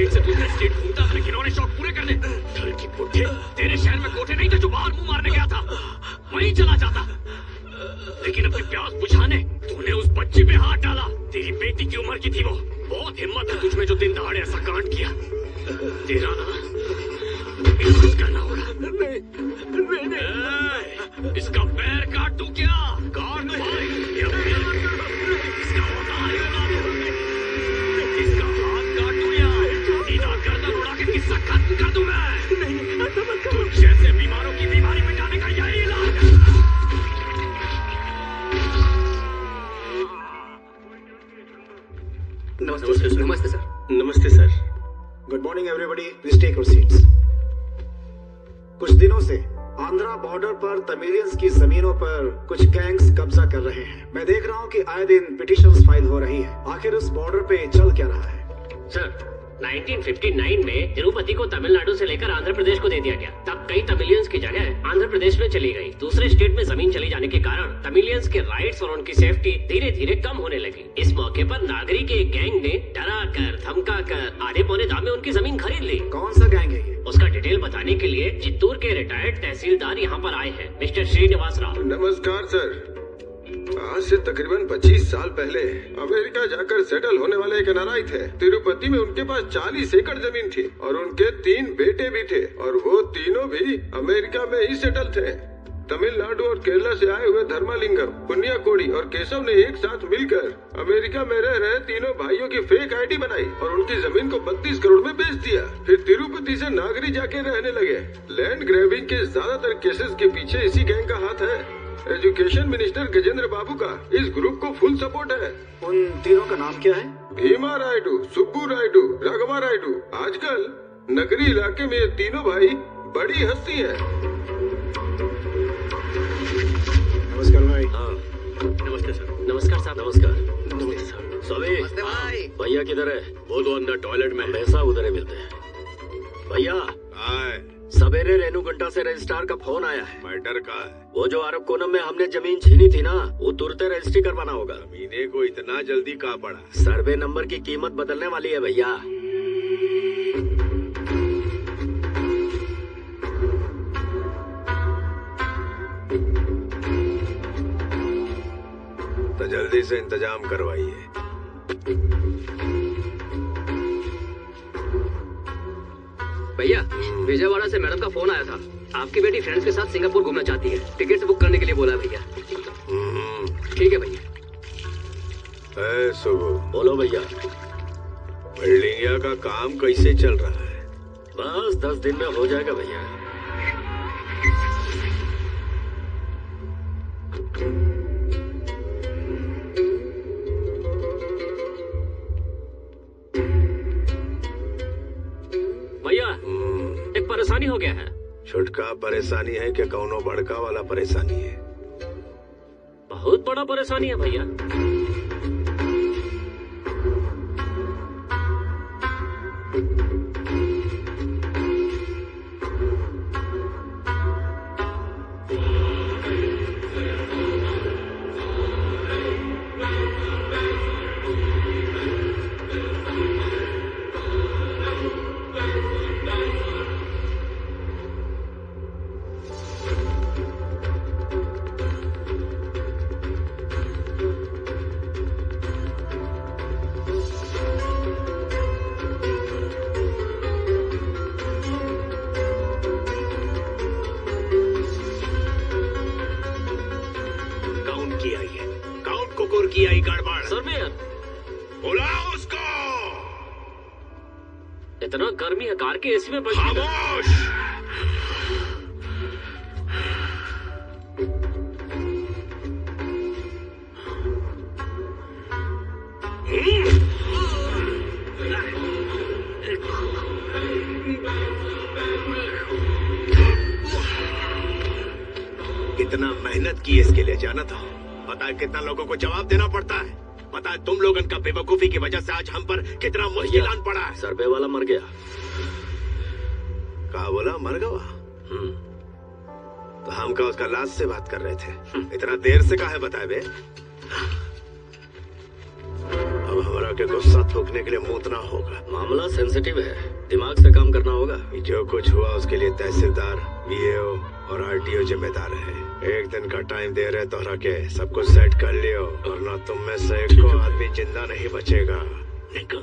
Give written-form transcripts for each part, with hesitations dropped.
State से दूसरे state घूमता था खिलौने शौक पूरे करने। घर की पुट्ठे, तेरे शहर में कोठे नहीं थे जो बाहर मुंह मारने गया था, वहीं चला जाता। लेकिन अपनी प्यास बुझाने तूने उस बच्ची पे हाथ डाला। तेरी बेटी की उम्र की थी वो। बहुत हिम्मत है तुझमें जो दिन दहाड़े ऐसा कांड किया। तेरा ना इलाज करना होगा। नहीं। इसका पैर काट दूं क्या? काट दो भाई। इसका इसका हाथ काट दूं या सीधा गर्दन उड़ा के किस्सा खत्म कर दूं मैं? तुम जैसे बीमारों की बीमारी मिटाने का यही इलाज है। नमस्ते सर। नमस्ते सर। नमस्ते sir. Good morning everybody, please take your seats. कुछ दिनों से आंध्रा बॉर्डर पर तमिलियंस की जमीनों पर कुछ गैंग्स कब्जा कर रहे हैं। मैं देख रहा हूं कि आए दिन पिटीशंस फाइल हो रही है। आखिर उस बॉर्डर पे चल क्या रहा है? सर 1959 में तिरुपति को तमिलनाडु से लेकर आंध्र प्रदेश को दे दिया गया। तब कई तमिलियंस की जगह आंध्र प्रदेश में चली गई। दूसरे स्टेट में जमीन चली जाने के कारण तमिलियंस के राइट्स और उनकी सेफ्टी धीरे धीरे कम होने लगी। इस मौके पर नागरी के एक गैंग ने डरा कर धमका कर आधे पौने दाम में उनकी जमीन खरीद ली। कौन सा गैंग है ये? उसका डिटेल बताने के लिए चित्तूर के रिटायर्ड तहसीलदार यहाँ पर आए हैं, मिस्टर श्रीनिवास राव। नमस्कार सर। आज से तकरीबन 25 साल पहले अमेरिका जाकर सेटल होने वाले एक एनआरआई थे। तिरुपति में उनके पास 40 एकड़ जमीन थी और उनके 3 बेटे भी थे और वो तीनों भी अमेरिका में ही सेटल थे। तमिलनाडु और केरला से आए हुए धर्मालिंगम, पुन्याकोडी और केशव ने एक साथ मिलकर अमेरिका में रह रहे तीनों भाइयों की फेक आईडी बनाई और उनकी जमीन को 32 करोड़ में बेच दिया। फिर तिरुपति से नागरी जाके रहने लगे। लैंड ग्रैबिंग के ज्यादातर केसेस के पीछे इसी गैंग का हाथ है। एजुकेशन मिनिस्टर गजेंद्र बाबू का इस ग्रुप को फुल सपोर्ट है। उन तीनों का नाम क्या है? भीमा रायडू, सुब्बू रायडू, राघवा रायडू। आजकल नगरी इलाके में ये तीनों भाई बड़ी हस्ती है। नमस्कार भाई। हाँ नमस्ते सर। नमस्कार साहब। नमस्कार। नमस्ते सर। सभी भाई भैया किधर है? वो तो अंदर टॉयलेट में है। हमेशा उधर ही मिलते हैं। भैया सवेरे रेणुगंटा से रजिस्ट्रार का फोन आया है। मैटर का है। वो जो अरबकोनम में हमने जमीन छीनी थी ना, वो तुरंत रजिस्ट्री करवाना होगा। जमीने को इतना जल्दी कहाँ पड़ा? सर्वे नंबर की कीमत बदलने वाली है भैया। तो जल्दी से इंतजाम करवाइए। भैया विजयवाड़ा से मैडम का फोन आया था। आपकी बेटी फ्रेंड्स के साथ सिंगापुर घूमना चाहती है। टिकट बुक करने के लिए बोला भैया। ठीक है भैया। सुबह बोलो भैया। बिल्डिंगिया का काम कैसे चल रहा है? बस 10 दिन में हो जाएगा भैया। भैया एक परेशानी हो गया है। छुटका परेशानी है कि कौनो बड़का वाला परेशानी है? बहुत बड़ा परेशानी है भैया। इतना गर्मी है, कार के एसी में बैठ खामोश। कितना मेहनत की इसके लिए, जाना था? पता है कितना लोगों को जवाब देना पड़ता है? पता है तुम लोगों का बेवकूफी की वजह से आज हम पर कितना मुश्किल आन पड़ा है? सर्वे वाला मर गया। कहा बोला मर गया? तो हम का उसका लाश से बात कर रहे थे। इतना देर से काहे बताए बे? अब हमारा के गुस्सा थूकने के लिए मूतना होगा। मामला सेंसिटिव है, दिमाग से काम करना होगा। जो कुछ हुआ उसके लिए तहसीलदार, वीएओ और आरटीओ जिम्मेदार है। एक दिन का टाइम दे रहे दोहरा के सब कुछ सेट कर लियो, वरना तुम में से एक को आदमी जिंदा नहीं बचेगा। निकल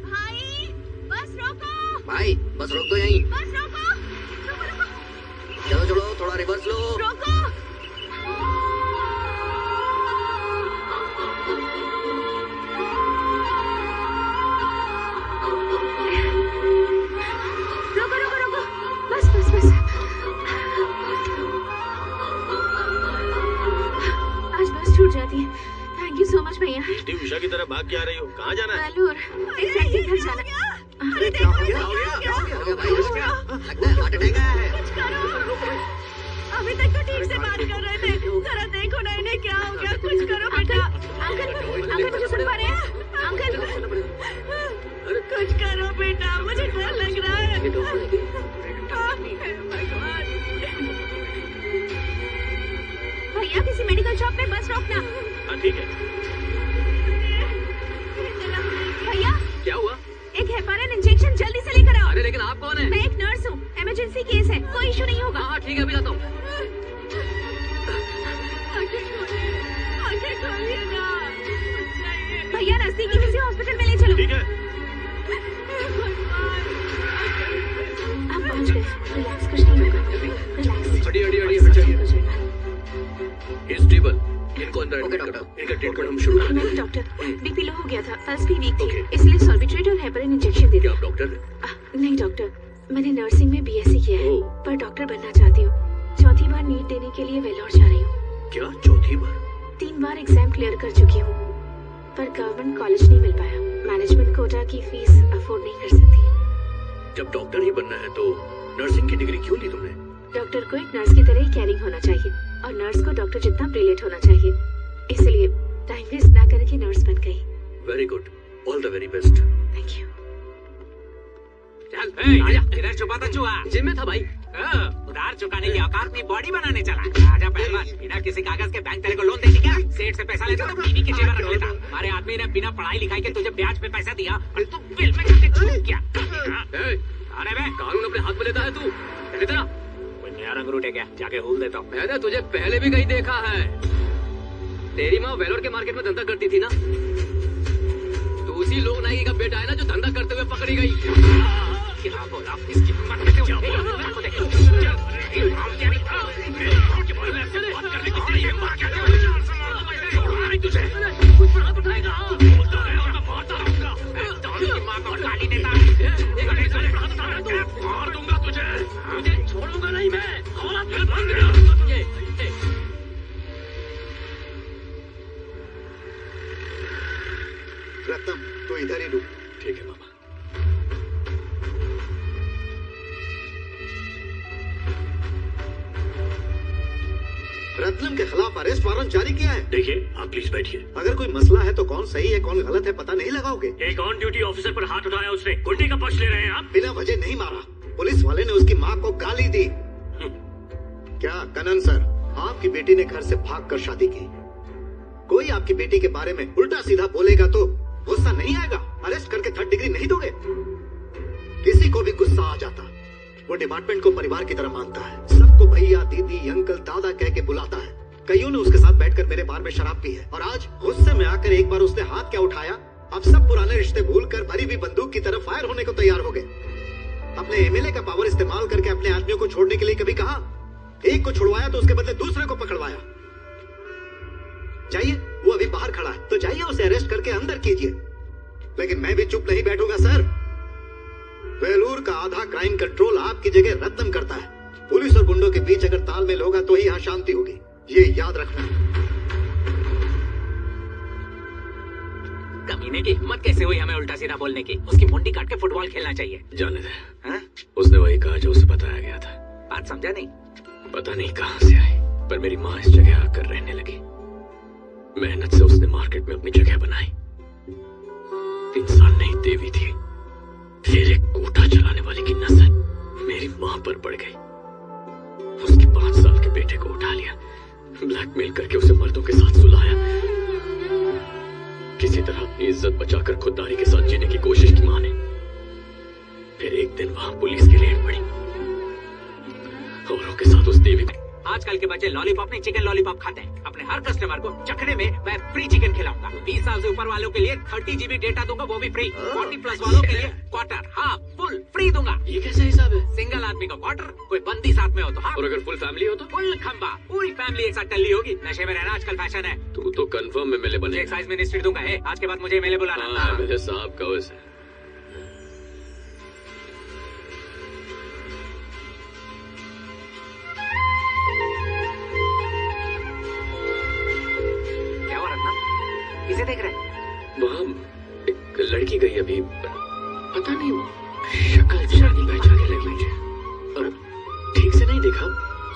भाई, बस रोको। भाई, बस रोक दो यहीं। बस रोको। चलो चलो, थोड़ा रिवर्स लो। रोको। रोको। बस। आज बस छूट जाती है। थैंक यू सो मच भैया। उषा की तरह भाग के आ रही हो, कहाँ जाना है? वेलूर, एग्जैक्टली घर जाना। अरे क्या हो गया? लगता है हार्ट अटैक आया है। कुछ करो। अभी तक तो ठीक से बात कर रहे थे, जरा देखो ना इन्हें क्या हो गया। कुछ करो बेटा। अंकल मुझे सुन पा रहे हैं? अंकल कुछ करो बेटा, मुझे डर लग रहा है। भगवान। भैया किसी मेडिकल शॉप में बस रोकना। हाँ ठीक है। भैया क्या हुआ? एक हेपारिन इंजेक्शन जल्दी से लेकर आओ। अरे लेकिन आप कौन है? मैं एक नर्स हूँ, इमरजेंसी केस है, कोई इशू नहीं होगा। हाँ ठीक है, अभी लाता हूँ। भैया नजदीकी किसी हॉस्पिटल में ले चलो। ठीक है। आप पहुँच गए, रिलैक्स, कुछ नहीं होगा। रिलैक्स। अड़ी हट जाइए। स्टेबल, इनको अंदर एडमिट करो। इनका ट्रीटमेंट हम शुरू करें। डॉक्टर, बीपी लो हो गया था, पल्स भी वीक थी, इसलिए सॉर्बिट्रेट और हेपरिन इंजेक्शन दे दिया। आप डॉक्टर? नहीं डॉक्टर, मैंने नर्सिंग में बीएससी किया है, पर डॉक्टर बनना चाहती हूँ। चौथी बार नीट देने के लिए वेलोर जा रही हूँ। क्या चौथी बार? 3 बार एग्जाम क्लियर कर चुकी हूँ, पर गवर्नमेंट कॉलेज नहीं मिल पाया। मैनेजमेंट कोटा की फीस अफोर्ड नहीं कर सकती। जब डॉक्टर ही बनना है तो नर्सिंग की डिग्री क्यों ली तुमने? डॉक्टर को एक नर्स की तरह ही केयरिंग होना चाहिए, और नर्स को डॉक्टर जितना ब्रिलियंट होना चाहिए, इसलिए टाइम वेस्ट ना करके नर्स बन गई। Very good, all the very best. Thank you. चल इधर छुपा था चूहा। जिम में था भाई। उधार चुकाने की औकात में बॉडी बनाने चला। आजा पहलवान, बिना किसी कागज के बैंक तेरे को लोन देती क्या? सेठ से पैसा लेता तो बीवी के जेवर रख लेता। हमारे आदमी ने बिना पढ़ाई लिखाई के तुझे ब्याज पे पैसा दिया और तू बिल में जाके चूक गया। अरे बे, कानून अपने हाथ में लेता है तू। इतना कोई नया रंग रूट है क्या? जाके हुल देता हूँ। मैंने तुझे पहले भी कहीं देखा है। तेरी माँ वेलोर के मार्केट में धंधा करती थी ना? तो उसी लोग नाई का बेटा है ना जो धंधा करते हुए पकड़ी गई। क्या बोला? इसकी हिम्मत कैसे हो? तुझे कुछ फर्क उठाएगा? बोलता रहे और मैं मारता रहूंगा। तेरी माँ को गाली देता मार दूंगा तुझे छोड़ूंगा नहीं मैं। हमारा दिल बंद गया। रत्नम, तो इधर ही रुक। ठीक है मामा। रत्नम के खिलाफ अरेस्ट वारंट जारी किया है। देखिए, आप प्लीज बैठिए। अगर कोई मसला है तो कौन सही है कौन गलत है पता नहीं लगाओगे? एक ऑन ड्यूटी ऑफिसर पर हाथ उठाया उसने, गुंडे का पक्ष ले रहे हैं आप? बिना वजह नहीं मारा, पुलिस वाले ने उसकी माँ को गाली दी। क्या कनन सर, आपकी बेटी ने घर से भागकर शादी की, कोई आपकी बेटी के बारे में उल्टा सीधा बोलेगा तो गुस्सा नहीं आएगा? अरेस्ट करके 3rd डिग्री नहीं दोगे? किसी को भी गुस्सा आ जाता, वो डिपार्टमेंट को परिवार की तरह मानता है, सबको भैया दीदी अंकल दादा कह के बुलाता है। कईयों ने उसके साथ बैठकर मेरे बार में शराब पी है, और आज गुस्से में आकर एक बार उसने हाथ क्या उठाया, अब सब पुराने रिश्ते भूलकर भरी हुई बंदूक की तरफ फायर होने को तैयार हो गए। अपने एमएलए का पावर इस्तेमाल करके अपने आदमियों को छोड़ने के लिए कभी कहा? एक को छुड़वाया तो उसके बदले दूसरे को पकड़वाया। जाइए, वो अभी बाहर खड़ा है, तो जाइए उसे अरेस्ट करके अंदर कीजिए। लेकिन मैं भी चुप नहीं बैठूंगा सर। वेलूर का आधा क्राइम कंट्रोल आपकी जगह रत्नम करता है। पुलिस और गुंडों के बीच अगर तालमेल होगा तो ही यहाँ शांति होगी, ये याद रखना। कमीने की हिम्मत कैसे हुई हमें उल्टा सीधा बोलने की? उसकी मुंडी काट के फुटबॉल खेलना चाहिए। जाने दे। हाँ? उसने वही कहा जो उसे बताया गया था। बात समझा नहीं? पता नहीं कहां से आई, पर मेरी माँ इस जगह आकर रहने लगी। मेहनत से उसने मार्केट में अपनी जगह बनाई। इंसान नहीं देवी थी। फिर एक कोटा चलाने वाले की नजर मेरी माँ पर पड़ गई। उसके 5 साल के बेटे को उठा लिया, ब्लैकमेल करके उसे मर्दों के साथ सुलाया। किसी तरह इज्जत बचाकर खुददारी के साथ जीने की कोशिश की मां ने। फिर एक दिन वहां पुलिस की रेड पड़ी, औरों के साथ उस देवी को। आजकल के बच्चे लॉलीपॉप नहीं चिकन लॉलीपॉप खाते हैं। अपने हर कस्टमर को चखने में मैं फ्री चिकन खिलाऊंगा। 20 साल से ऊपर वालों के लिए 30 GB डेटा दूंगा, वो भी फ्री। 40+ वालों के लिए क्वार्टर, हाफ, फुल फ्री दूंगा। ये कैसा हिसाब है? सिंगल आदमी को क्वार्टर, कोई बंदी साथ में हो तो हाफ। और अगर फुल फैमिली हो तो? फुल खंबा, पूरी फैमिली एक साथ टल्ली होगी। नशे में रहना आजकल फैशन है। तू तो कंफर्म एमएलए बने। एक्साइज मिनिस्ट्री दूंगा है। आज के बाद मुझे एमएलए बुलाना। एमएलए साहब का वैसे किसे देख रहे? वहाँ एक लड़की गई अभी, पता नहीं शक्ल शादी पहचान लगी मुझे। अब ठीक से नहीं देखा,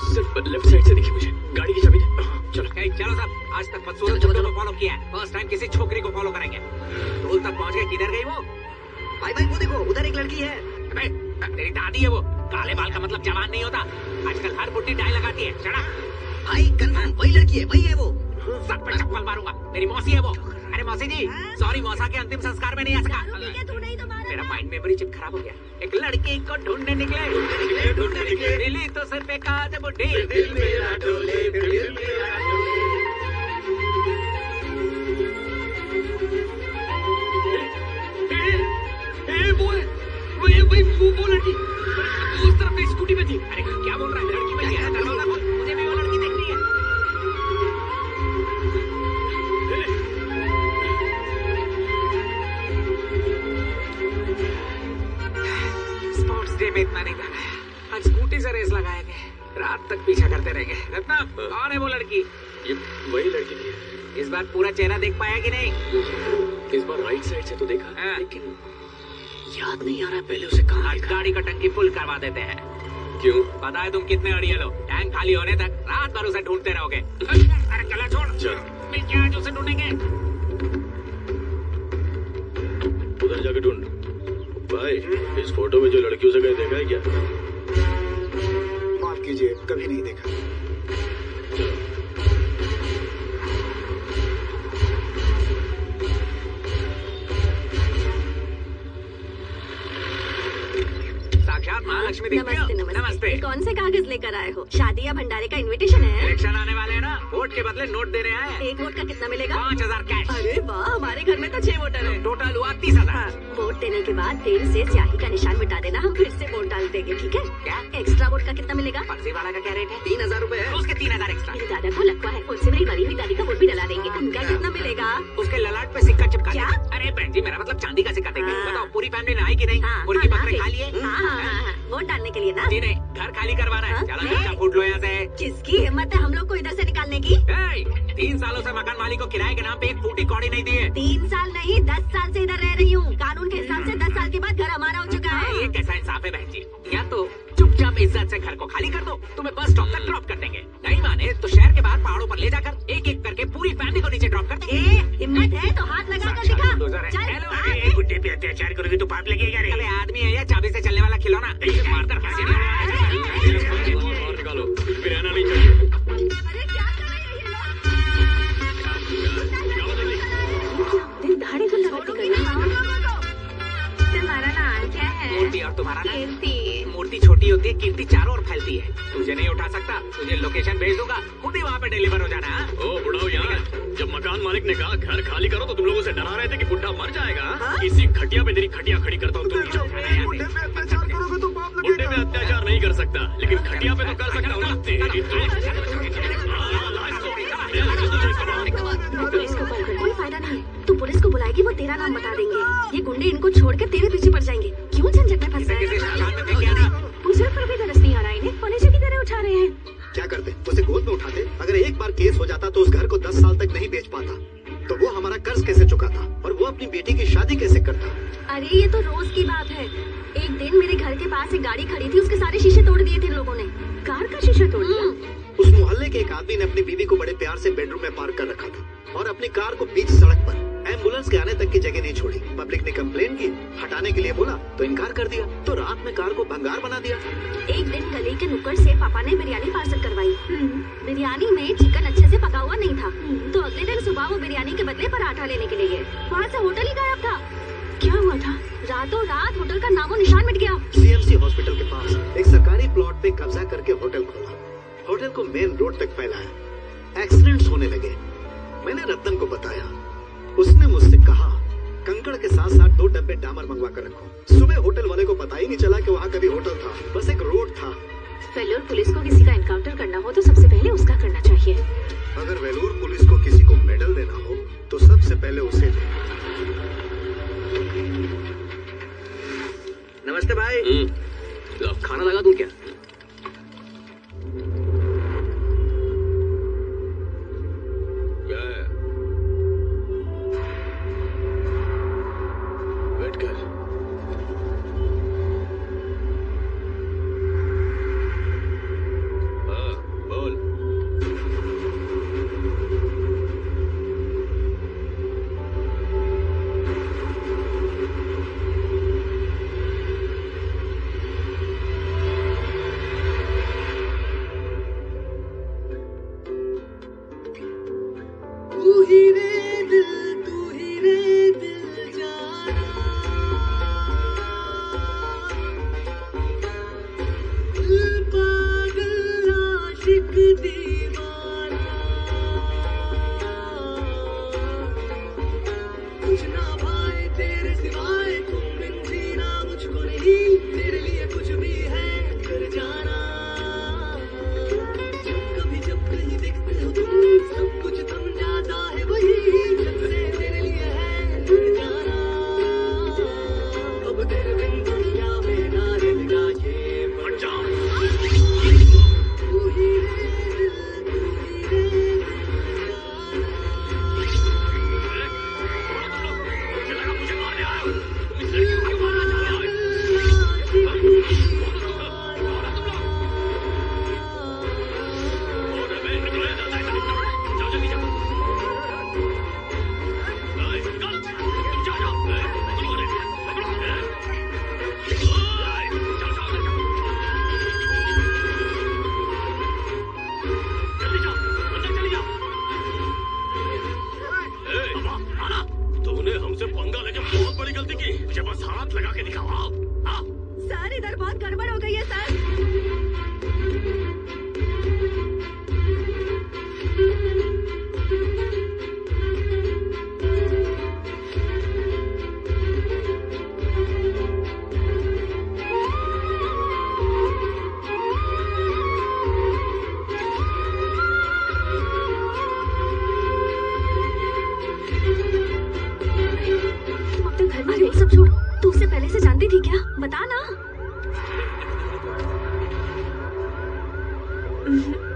सिर्फ लेफ्ट साइड से दिखी मुझे। गाड़ी की चाबी दे। चलो चलो साहब, आज तक बदसूरत बंदों को फॉलो किया है, फर्स्ट टाइम किसी छोकरी को फॉलो करेंगे। टोल तक पहुंच गए, किधर गई वो? भाई वो देखो, उधर एक लड़की है। तेरी दादी है वो। काले बाल का मतलब जवान नहीं होता। आजकल हर बुड्ढी डाई लगाती है। चढ़ा भाई, कंफर्म वही लड़की है, वही है वो। सब पे चप्पल मारूंगा। मेरी मौसी है वो। अरे मौसी जी, सॉरी, मौसा के अंतिम संस्कार में नहीं आ सका। मेरा माइंड मेमोरी चिप खराब हो गया। एक लड़की को ढूंढने निकले, मिली तो सर पे काज बुड्ढी। दिल मेरा डोले, दिल मेरा डोले। वो लड़की उस तरफ की स्कूटी पे थी। अरे क्या बोल रहा है? लड़की पे है, दरवाजा खोल, मुझे भी वो लड़की देखनी है। स्पोर्ट्स डे में इतना नहीं था, आज स्कूटी से रेस लगाएंगे। रात तक पीछा करते रहेंगे। रत्ना, कौन है वो लड़की? ये वही लड़की थी। इस बार पूरा चेहरा देख पाया कि नहीं? इस बार राइट साइड से तो देखा, लेकिन याद नहीं आ रहा है पहले उसे कहाँ। आज गाड़ी का टंकी फुल करवा देते हैं। क्यों? पता है तुम कितने अड़ियल हो? टैंक खाली होने तक रात भर उसे ढूंढते रहोगे। अरे चला छोड़, मिल क्या आज उसे ढूंढेंगे। उधर जाके ढूंढ। भाई, इस फोटो में जो लड़की उसे कहीं देखा है क्या? माफ कीजिए, कभी नहीं देखा। महालक्ष्मी दिखती हो? नमस्ते। कौन से कागज लेकर आए हो? शादी या भंडारे का इनविटेशन है? इलेक्शन आने वाले हैं ना, वोट के बदले नोट देने आए हैं। एक वोट का कितना मिलेगा? 5000 कैश। अरे वाह, हमारे घर में तो 6 वोटर हैं। टोटल हुआ 30,000। वोट देने के बाद तेल से स्याही का निशान मिटा देना, हम फिर से वोट डाल देंगे, ठीक है? क्या? एक्स्ट्रा वोट का कितना मिलेगा? फर्जी वाला का क्या रेट है? 3000 रूपए है। उसके 3000 एक्स्ट्रा। मेरे दादा को लकवा है, उनसे मेरी मरी हुई दादी का वोट भी डला देंगे। उनका कितना मिलेगा? उसके ललाट पे सिक्का चिपका। क्या? अरे बहन जी, मेरा मतलब चांदी का सिक्का देंगे। बताओ, पूरी फैमिली ने आई कि नहीं? मुर्गी बकरे खा लिए? वोट डालने के लिए ना? जी नहीं, घर खाली करवाना है। चलो चुपचाप फूट लो यहाँ से। किसकी हिम्मत है हम लोग को इधर से निकालने की? 3 सालों से मकान मालिक को किराए के नाम पे एक फूटी कौड़ी नहीं दी है। 3 साल नहीं, 10 साल से इधर रह रही हूँ। कानून के हिसाब से 10 साल के बाद घर हमारा हो चुका है। ये कैसा इंसाफ है बहन जी? या तो चुपचाप इज्जत से घर को खाली कर दो, तुम्हें बस स्टॉप तक ड्रॉप कर देंगे। नहीं माने तो शहर के बाहर पहाड़ों पर ले जाकर एक एक करके पूरी फैमिली को नीचे ड्रॉप कर देंगे। हिम्मत है तो हाथ लगा कर दिखा। चल, बुड्ढे पे अत्याचार करोगे तो पाप लगेगा रे। अरे आदमी है या चाबी से चलने वाला खिलौना? मारकर फांसी निकालो, फिर रहना नहीं चाहिए। अरे क्या कर रहे हैं ये लोग? दाढ़ी को लगाती तुम्हारा नाम क्या है? मूर्ति। और तुम्हारा नाम? कीर्ति। मूर्ति छोटी होती है, कीर्ति चारों ओर फैलती है। तुझे नहीं उठा सकता, तुझे लोकेशन भेज दूंगा, खुद ही वहाँ पे डिलीवर हो जाना। ओ बुढ़ाओ यार, जब मकान मालिक ने कहा घर खाली करो तो तुम लोगों से डरा रहे थे कि बुढ़ा मर जाएगा। इसी खटिया पे तेरी खटिया खड़ी करता हूँ। तुम बुढ़े पे अत्याचार करोगे तो पाप लगेगा। बुढ़े पे अत्याचार नहीं कर सकता, लेकिन खटिया पे तो कर सकता हूँ ना। पुलिस को कॉल कर कोई फायदा नहीं। तू पुलिस को बुलाएगी, वो तेरा नाम बता देंगे। ये गुंडे इनको छोड़ के तेरे पीछे पड़ जाएंगे। क्यों झंझट में फंस रहे हैं? मुझे पर भी तरस नहीं आ रहा है, इन्हें फर्नीचर की तरह उठा रहे हैं। क्या करते? उसे गोद में उठाते। अगर एक बार केस हो जाता तो उस घर को 10 साल तक नहीं बेच पाता, तो वो हमारा कर्ज कैसे चुकाता और वो अपनी बेटी की शादी कैसे करता? अरे ये तो रोज की बात है। एक दिन मेरे घर के पास एक गाड़ी खड़ी थी, उसके सारे शीशे तोड़ दिए थे लोगों ने। कार का शीशा तोड़ दिया। उस मोहल्ले के एक आदमी ने अपनी बीवी को बड़े प्यार से बेडरूम में पार्क कर रखा था और अपनी कार को बीच सड़क पर एम्बुलेंस के आने तक की जगह नहीं छोड़ी। पब्लिक ने कंप्लेन की, हटाने के लिए बोला तो इनकार कर दिया, तो रात में कार को भंगार बना दिया। एक दिन गली के नुक्कड़ से पापा ने बिरयानी पार्सल करवाई। बिरयानी में चिकन अच्छे से पका हुआ नहीं था, तो अगले दिन सुबह वो बिरयानी के बदले पराठा लेने के लिए गए। वहाँ से होटल ही गायब था। क्या हुआ था? रातों रात होटल का नामो निशान मिट गया। सीएमसी हॉस्पिटल के पास एक सरकारी प्लॉट पे कब्जा करके होटल खोला। होटल को मेन रोड तक फैलाया। एक्सीडेंट्स होने लगे। मैंने रतन को बताया, उसने मुझसे कहा कंकड़ के साथ साथ 2 डब्बे डामर मंगवा कर रखो। सुबह होटल वाले को पता ही नहीं चला कि वहाँ कभी होटल था, बस एक रोड था। वेल्लोर पुलिस को किसी का एनकाउंटर करना हो तो सबसे पहले उसका करना चाहिए। अगर वेल्लोर पुलिस को किसी को मेडल देना हो तो सबसे पहले उसे देना। नमस्ते भाई। खाना लगा दूं क्या? बैठ कर। हाँ, बोल।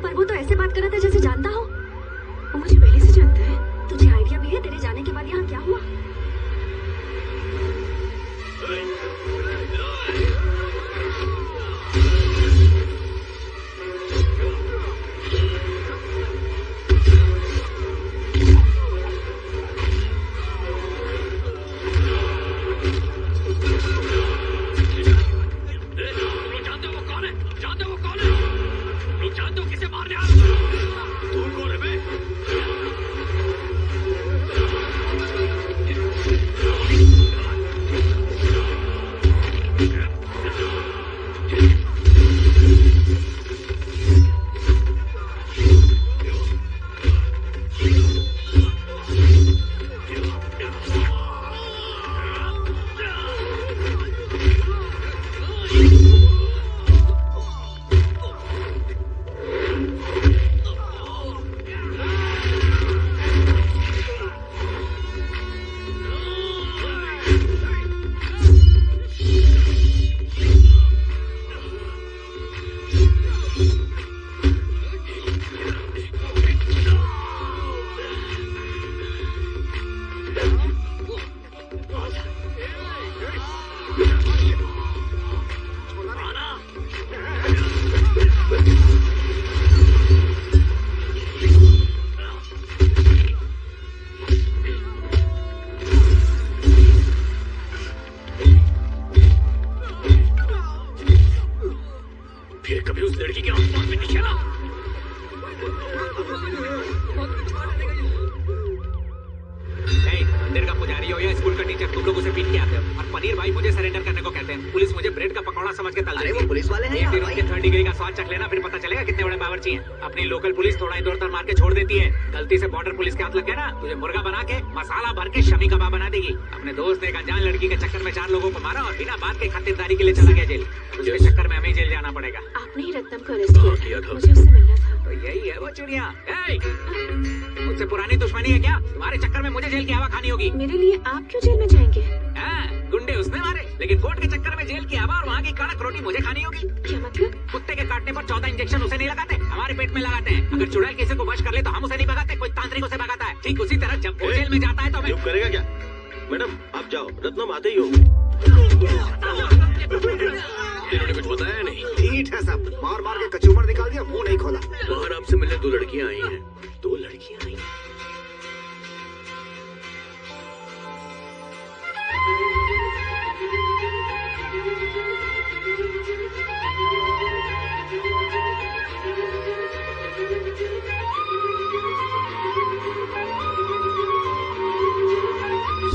पर वो तो ऐसे बात कर रहा था जैसे जानता हो। वो मुझे पहले से जानता है। तुझे आइडिया भी है तेरे जाने के बाद यहाँ क्या हुआ? मंदिर का पुजारी हो या स्कूल का टीचर, तुम लोग उसे पीट के आते हो। और पनीर भाई मुझे सरेंडर करने को कहते हैं। पुलिस मुझे ब्रेड का पकौड़ा समझ के तल अरे देती वो है। पुलिस वाले हैं एक यार दिन भाई। उनके 3rd डिग्री का स्वाद चख लेना, फिर पता चलेगा कितने बड़े बावर्ची हैं। अपनी लोकल पुलिस थोड़ा इधर उधर मार के छोड़ देती है। गलती से बॉर्डर पुलिस के हाथ लग गया ना, तुझे मुर्गा बना के मसाला भर के शमी कबाब बना देगी। अपने दोस्त ने एक अनजान लड़की के चक्कर में 4 लोगों को मारा और बिना बात के खातिरदारी के लिए चला गया जेल। उसके चक्कर में हमें जेल जाना पड़ेगा। आपने ही रत्नम को अरेस्ट हाँ, किया किया था। था। मुझे उससे मिलना था। तो यही है वो चिड़िया। मुझसे पुरानी दुश्मनी है क्या? तुम्हारे चक्कर में मुझे जेल की हवा खानी होगी। मेरे लिए आप क्यों जेल में जाएंगे? गुंडे उसने मारे, लेकिन कोर्ट के चक्कर में जेल की हवा और वहाँ की कड़क रोटी मुझे खानी होगी। क्या मतलब? कुत्ते के काटने पर 14 इंजेक्शन उसे नहीं लगाते, हमारे पेट में लगाते हैं। अगर चुड़ैल किसी को वश कर ले तो हम उसे नहीं भगाते, कोई तांत्रिक उसे भगाता है। ठीक उसी तरह जब वो जेल में जाता है तो मैं चुप करेगा क्या? मैडम आप जाओ, रत्नम आते ही हो। इन्होंने कुछ बताया नहीं। ठीक है सब, मार मार के कचूमर निकाल दिया, मुंह नहीं खोला। बाहर आपसे मिलने 2 लड़कियां आई हैं। 2 लड़कियां आई हैं।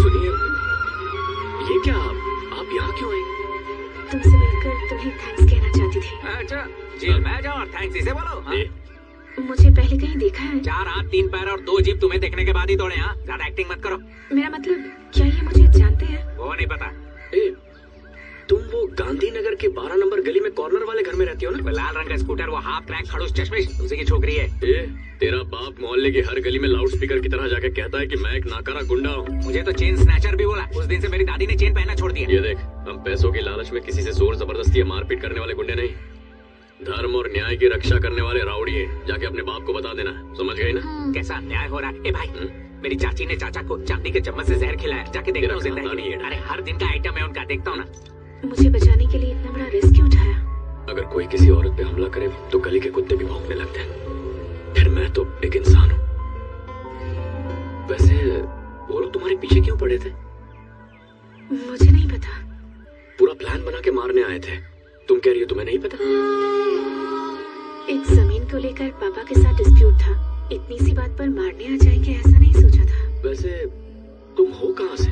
सुनिए, ये क्या आप यहाँ क्यों आए? तुमसे मिलकर तुम्हें थैंक्स कहना चाहती थी। अच्छा, जेल में जाओ और थैंक्स इसे बोलो। हाँ? मुझे पहले कहीं देखा है? 4 हाथ 3 पैर और 2 जीभ तुम्हें देखने के बाद ही तोड़े। हाँ, ज्यादा एक्टिंग मत करो। मेरा मतलब, क्या ये मुझे जानते हैं? वो नहीं पता। तुम वो गांधीनगर के 12 नंबर गली में कॉर्नर वाले घर में रहती हो ना? वो लाल रंग का स्कूटर, वो हाफ क्रैक खड़ूस चश्मिश, उसी की छोकरी है। तेरा बाप मोहल्ले की हर गली में लाउड स्पीकर की तरह जाके कहता है कि मैं एक नाकारा गुंडा हूँ। मुझे तो चेन स्नैचर भी बोला। उस दिन से मेरी दादी ने चेन पहनना छोड़ दिया। ये देख, हम पैसों की लालच में किसी से जोर जबरदस्ती या मारपीट करने वाले गुंडे नहीं, धर्म और न्याय की रक्षा करने वाले राउडी है। जाके अपने बाप को बता देना, समझ गई ना? कैसा अन्याय हो रहा है? ए भाई, मेरी चाची ने चाचा को चांदी के चम्मच से जहर खिलाया। जाके देखता हूँ जिंदा है कि नहीं। अरे हर दिन का आइटम है उनका, देखता हूँ ना। मुझे बचाने के लिए इतना बड़ा रिस्क क्यों उठाया? अगर कोई किसी औरत पे हमला करे तो गली के कुत्ते भी भौंकने लगते हैं। फिर मैं तो एक इंसान हूँ। वैसे वो लोग तुम्हारे पीछे क्यों पड़े थे? मुझे नहीं पता। पूरा प्लान बना के मारने आए थे। तुम कह रही हो तुम्हें नहीं पता? एक जमीन को लेकर पापा के साथ डिस्प्यूट था। इतनी सी बात पर मारने आ जाएंगे ऐसा नहीं सोचा था। वैसे तुम हो कहाँ से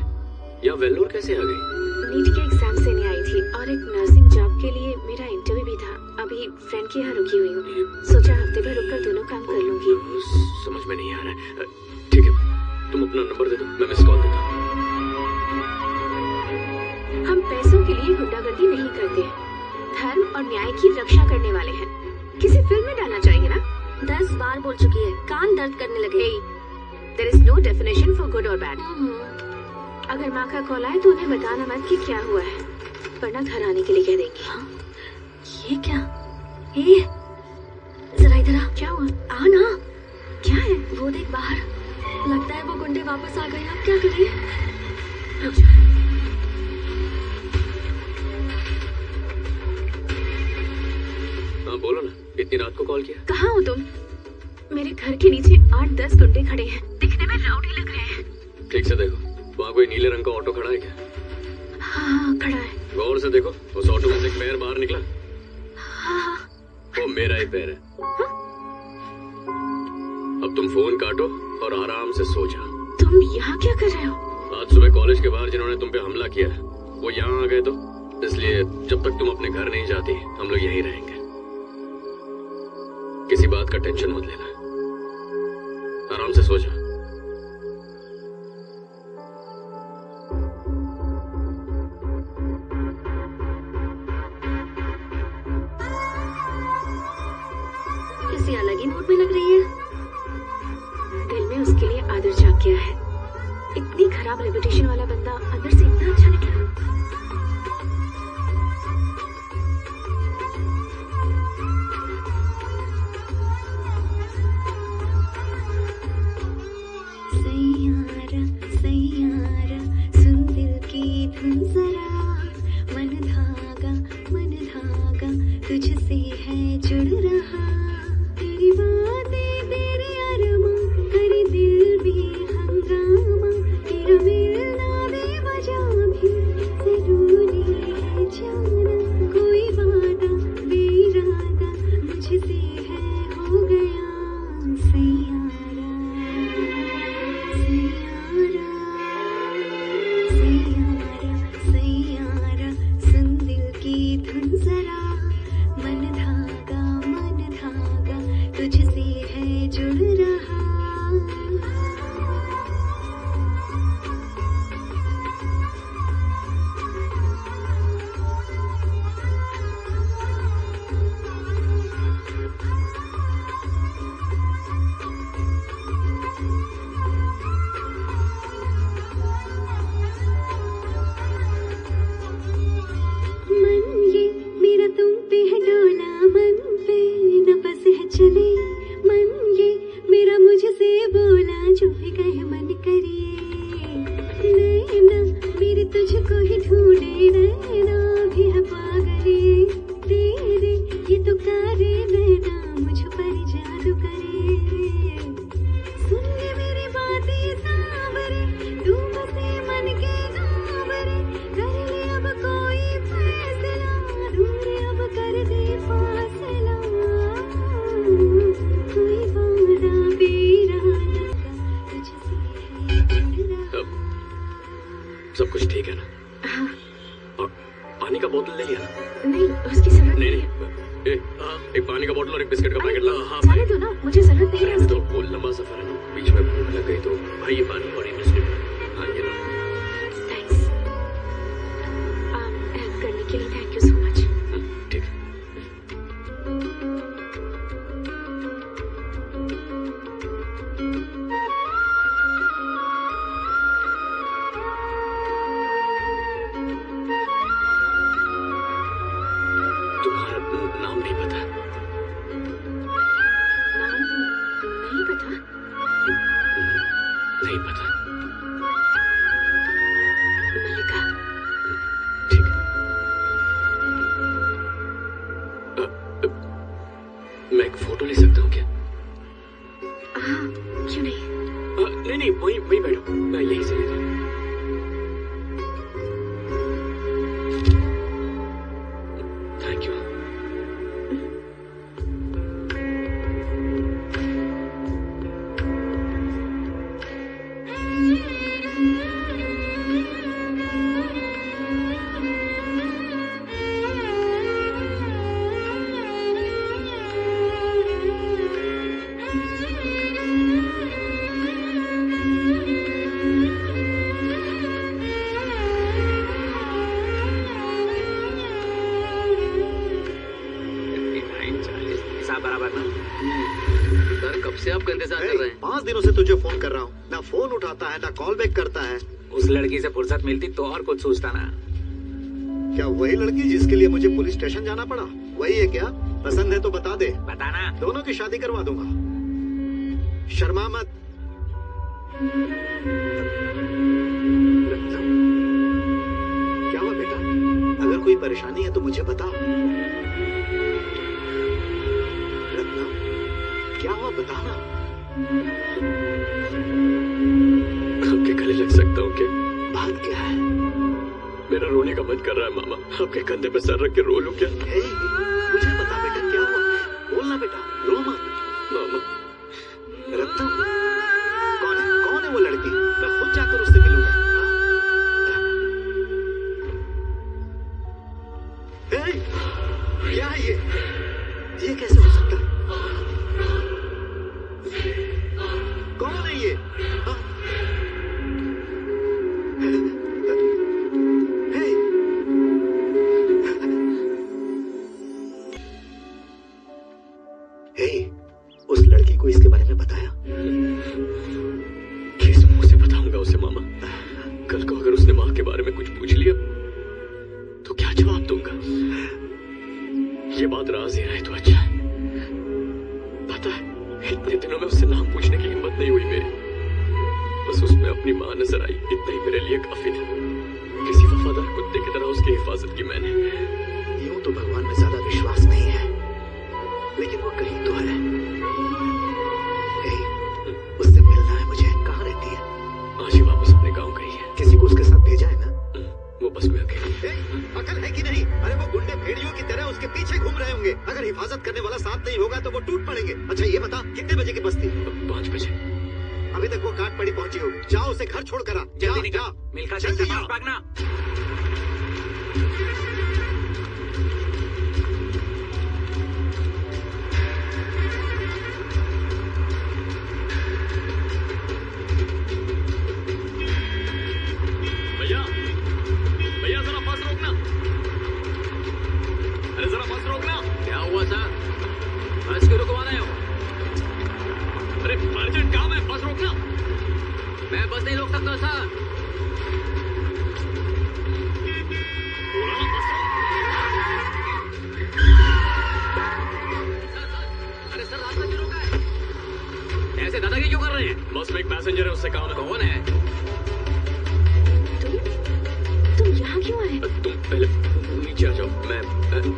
या वेल्लोर कैसे आ गई? नीट के एग्जाम देने आई थी और एक नर्सिंग जॉब के लिए मेरा इंटरव्यू भी था। अभी फ्रेंड के यहाँ रुकी हुई हूँ। सोचा हफ्ते भर रुककर दोनों काम कर लूंगी। समझ में नहीं आ रहा है। ठीक है, तुम अपना नंबर दे दो, मैं मिस कॉल देता हूँ। हम पैसों के लिए गुंडागर्दी नहीं करते हैं, धर्म और न्याय की रक्षा करने वाले हैं। किसी फिल्म में डालना चाहिए ना? 10 बार बोल चुकी है, कान दर्द करने लगे। There is no definition for good or bad. अगर माँ का कॉल आए तो उन्हें बताना मत कि क्या हुआ है, वरना घर आने के लिए कह देंगी। हाँ? ये क्या? ये जरा इधर आ। क्या हुआ? आ ना। क्या है? वो देख बाहर। लगता है वो गुंडे वापस आ गए। अब क्या करें? रुक जा। हाँ बोलो ना, इतनी रात को कॉल किया? कहाँ हो तुम? मेरे घर के नीचे 8-10 गुंडे खड़े हैं, दिखने में राउडी लग रहे हैं। ठीक से देखो, वहाँ कोई नीले रंग का ऑटो खड़ा है क्या? हाँ खड़ा है। गौर से देखो, उस ऑटो में से एक पैर बाहर निकला। हाँ। वो मेरा ही पैर है। अब तुम फोन काटो और आराम से सो जाओ। तुम यहाँ क्या कर रहे हो? आज सुबह कॉलेज के बाहर जिन्होंने तुम पे हमला किया वो यहाँ आ गए, तो इसलिए जब तक तुम अपने घर नहीं जाती हम लोग यहीं रहेंगे। किसी बात का टेंशन मत लेना, आराम से सो जा। किसी अलग ही मूड में लग रही है। दिल में उसके लिए आदर जाग गया है। इतनी खराब रेपुटेशन वाला बंदा अंदर से इतना अच्छा निकला। सैयारा सैयारा सुन दिल की धुन जरा, मन धागा तुझसे है जुड़ रहा। तेरी बातें तेरे अरमां, करे दिल में हंगामा, तेरा मिलना बेवजह सैयारा सुन दिल की धुन जरा, मन धागा तुझसे है जुड़ रहा। चले मन ये मेरा मुझसे बोला, जो भी कहे मन करिए। नैना मेरे तुझको ही ढूंढे, नैना भी है पागले तेरे, ये तो कारे नैना मुझ पर जादू करे। सुन ले मेरी बातें सांवरे, तू बसे मन के गावरे, कर ले अब कोई फैसला, दूर अब कर दे फासला। सब कुछ ठीक है ना? हाँ। और पानी का बोतल ले लिया ना? नहीं, उसकी जरूरत नहीं। एक पानी का बोतल और एक बिस्किट का पैकेट ला। हाँ, जाने दो ना, मुझे जरूरत नहीं है। तो वो लंबा सफर है ना, बीच में भूख लग गई तो भाई ये पानी और ये बिस्किट। हाँ, ये लो। थैंक्स। हेल्प करने के लिए थैंक यू सो मच। ठीक है। तुम्हारा नाम नहीं पता? नाम नहीं पता? नहीं पता। मल्लिका। ठीक है। मैं एक फोटो ले सकता हूँ क्या? हाँ, क्यों नहीं? नहीं, वहीं बैठो, मैं यहीं से ले रहा हूँ। Thank you. बराबर ना? सर कब से आपका इंतजार कर रहे हैं? 5 दिनों से तुझे फोन कर रहा हूँ, ना फोन उठाता है ना कॉल बैक करता है। उस लड़की से फुर्सत मिलती तो और कुछ सोचता ना। क्या वही लड़की जिसके लिए मुझे पुलिस स्टेशन जाना पड़ा? वही है क्या? पसंद है तो बता दे, बताना। दोनों की शादी करवा दूंगा। शर्मा मत। क्या हुआ बेटा? अगर कोई परेशानी है तो मुझे बता। क्या हुआ बताना। आपके गले लग सकता हूँ क्या? बात क्या है? मेरा रोने का मन कर रहा है मामा, आपके कंधे पे सर रख के रो लूं क्या? मुझे बता बेटा क्या हुआ, बोलना बेटा, रो मत। मामा। रत्नम, कौन है वो लड़की? मैं खुद जाकर उससे मिलूंगा। क्या है ये कैसे हो सकता है? कौन है ये? उस लड़की को इसके बारे में बताया? किस मुंह से बताऊंगा उसे मामा? कल को अगर उसने माँ के बारे में कुछ पूछ लिया तो क्या जवाब दूंगा? ये बात राज ही रहे तो अच्छा है। पता है इतने दिनों में उससे नाम पूछने की हिम्मत नहीं हुई मेरी, बस उसमें अपनी माँ नजर आई, इतना ही मेरे लिए काफी था। किसी वफादार कुत्ते की तरह उसकी हिफाजत की मैंने। यूं तो भगवान में ज्यादा विश्वास नहीं है, लेकिन वो कहीं तो है। उससे मिलना है मुझे। कहाँ रहती है? आज ही वापस अपने गांव गई है। किसी को उसके साथ भेजा है ना? वो बस में अकेली। अकल है कि नहीं? अरे वो गुंडे भेड़ियों की तरह उसके पीछे घूम रहे होंगे। अगर हिफाजत करने वाला साथ नहीं होगा तो वो टूट पड़ेंगे। अच्छा ये बता कितने बजे की बस थी? 5 बजे। अभी तक वो काट नागपड़ी पहुंची हो, जाओ उसे घर छोड़ कर आ। जल्दी निकल, मिल्खा सिंह के पास भागना। भैया भैया जरा बस रोकना, अरे जरा बस रोकना। क्या हुआ सर, बस क्यों रुकवा रहे हो? अरे अर्जेंट काम है, बस रोकना। मैं बस नहीं रोक सकता सर। बोला ना बस रोक। अरे सर रास्ता क्यों रोका है? ऐसे दादागिरी क्यों कर रहे हैं? बस में एक पैसेंजर है, उससे कौन है? तुम यहाँ क्यों आए? तुम पहले नीचे आ जाओ। मैं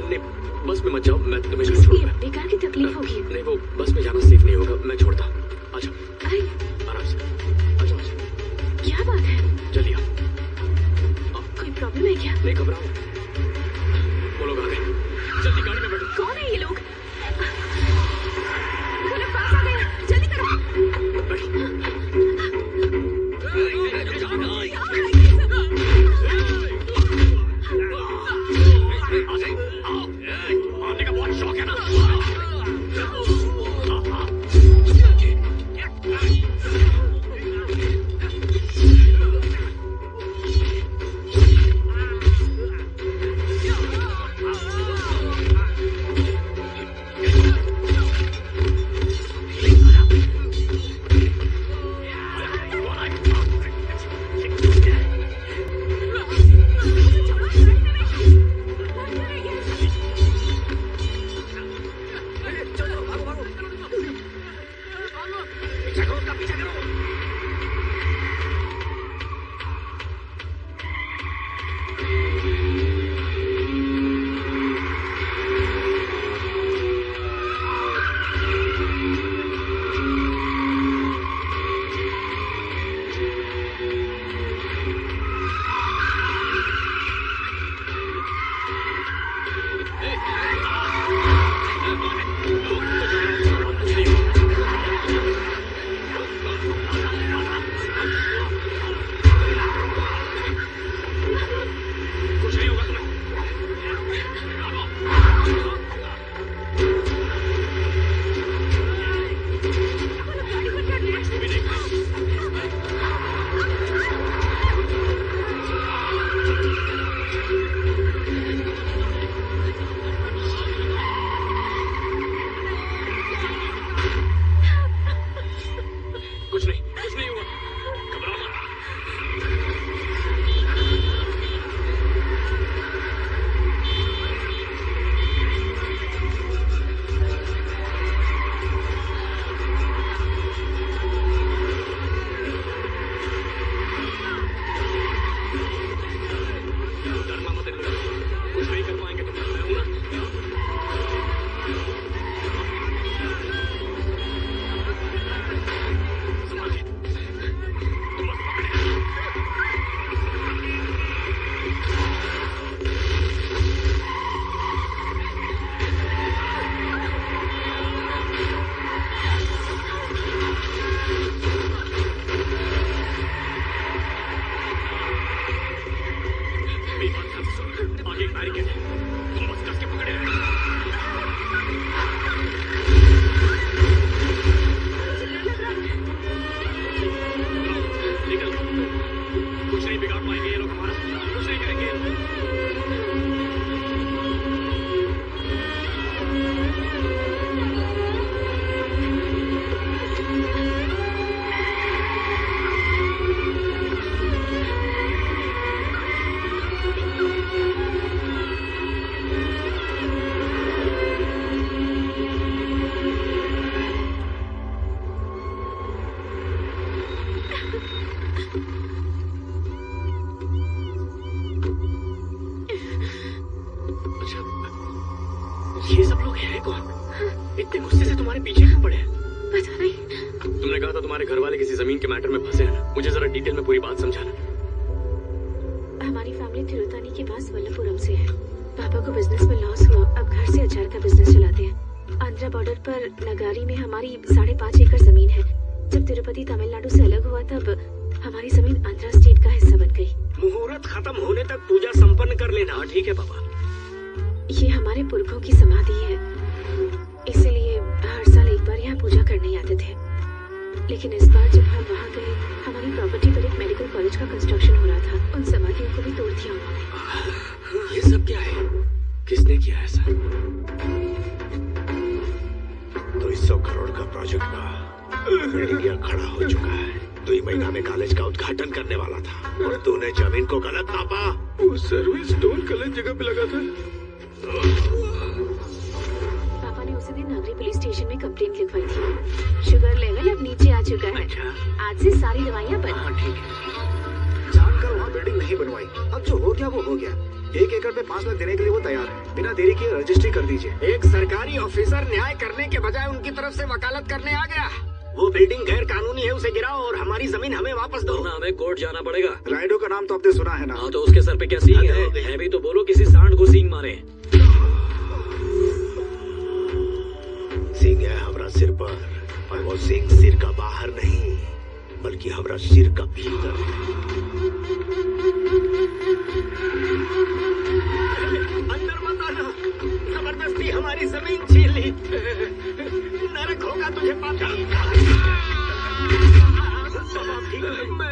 नहीं, बस में मत जाओ, मैं तुम्हें छोड़ूंगा। बेकार की तकलीफ होगी। नहीं, वो बस में जाना सेफ नहीं होगा, मैं छोड़ता हूँ। आ जाओ, अरे आराम से आ जाओ। क्या बात है? जल्दी आओ। कोई प्रॉब्लम है क्या? नहीं घबराओ, वो लोग आ गए। जल्दी गाड़ी में बैठो। कौन है ये लोग? वो लोग पास आ गए, जल्दी करो। मारने का बहुत शौक है ना? ये सब लोग हैं कौन? इतने गुस्से से तुम्हारे पीछे क्यों पड़े? पता नहीं। तुमने कहा था तुम्हारे घर वाले किसी जमीन के मैटर में फंसे हैं। मुझे जरा डिटेल में पूरी बात समझाना। हमारी फैमिली तिरुतानी के पास वल्लभपुरम से है। पापा को बिजनेस में लॉस हुआ, अब घर से अचार का बिजनेस चलाते हैं। आंध्रा बॉर्डर पर नगारी में हमारी 5.5 एकड़ जमीन है। जब जब तिरुपति तमिलनाडु से अलग हुआ तब हमारी जमीन आंध्रा स्टेट का हिस्सा बन गई। मुहूर्त खत्म होने तक पूजा संपन्न कर लेना। ठीक है पापा। ये हमारे पुरखों की समाधि है, इसीलिए हर साल एक बार यहाँ पूजा करने आते थे। लेकिन इस बार जब हम वहाँ गए, हमारी प्रॉपर्टी पर एक मेडिकल कॉलेज का कंस्ट्रक्शन हो रहा था। उन समाधियों को भी तोड़ दिया उन्होंने। ये सब क्या है? किसने किया ऐसा? 200 करोड़ का प्रोजेक्ट का बिल्डिंग यहाँ खड़ा हो चुका है। 2 महीना में कॉलेज का उद्घाटन करने वाला था और तूने जमीन को गलत नापा। वो सर्विस टोल गलत जगह पे लगा था। पापा ने उसी दिन नागरी पुलिस स्टेशन में कंप्लेंट लिखवाई थी। शुगर लेवल अब नीचे आ चुका है। आज से सारी दवाइयाँ बंद। ठीक है। जानकर वहाँ बिल्डिंग नहीं बनवाई। अब जो हो गया वो हो गया। 1 एकड़ पे 5 लाख देने के लिए वो तैयार है। बिना देरी किए रजिस्ट्री कर दीजिए। एक सरकारी ऑफिसर न्याय करने के बजाय उनकी तरफ से वकालत करने आ गया। वो बिल्डिंग गैर कानूनी है, उसे गिराओ और हमारी जमीन हमें वापस दो। ना हमें कोर्ट जाना पड़ेगा। राइडो का नाम तो आपने सुना है ना? हाँ, तो उसके सर पे क्या सींग है भी तो बोलो, किसी सांड को सींग मारे। सींग है हमारा सिर पर, और वो सींग सिर का बाहर नहीं बल्कि हमारा सिर का भीतर है। अंदर मत आना। जबरदस्ती हमारी जमीन छीन ली। नरक होगा तुझे पापी।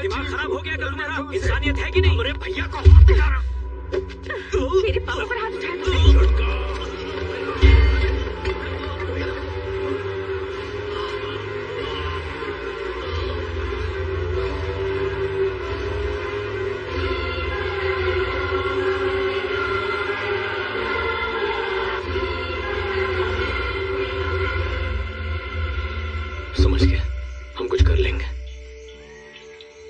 दिमाग खराब हो गया क्या तुम्हारा? इंसानियत है कि नहीं? मेरे भैया को हाथ दिखाना। मेरे पापा पर हाथ उठाना। समझ गया, हम कुछ कर लेंगे।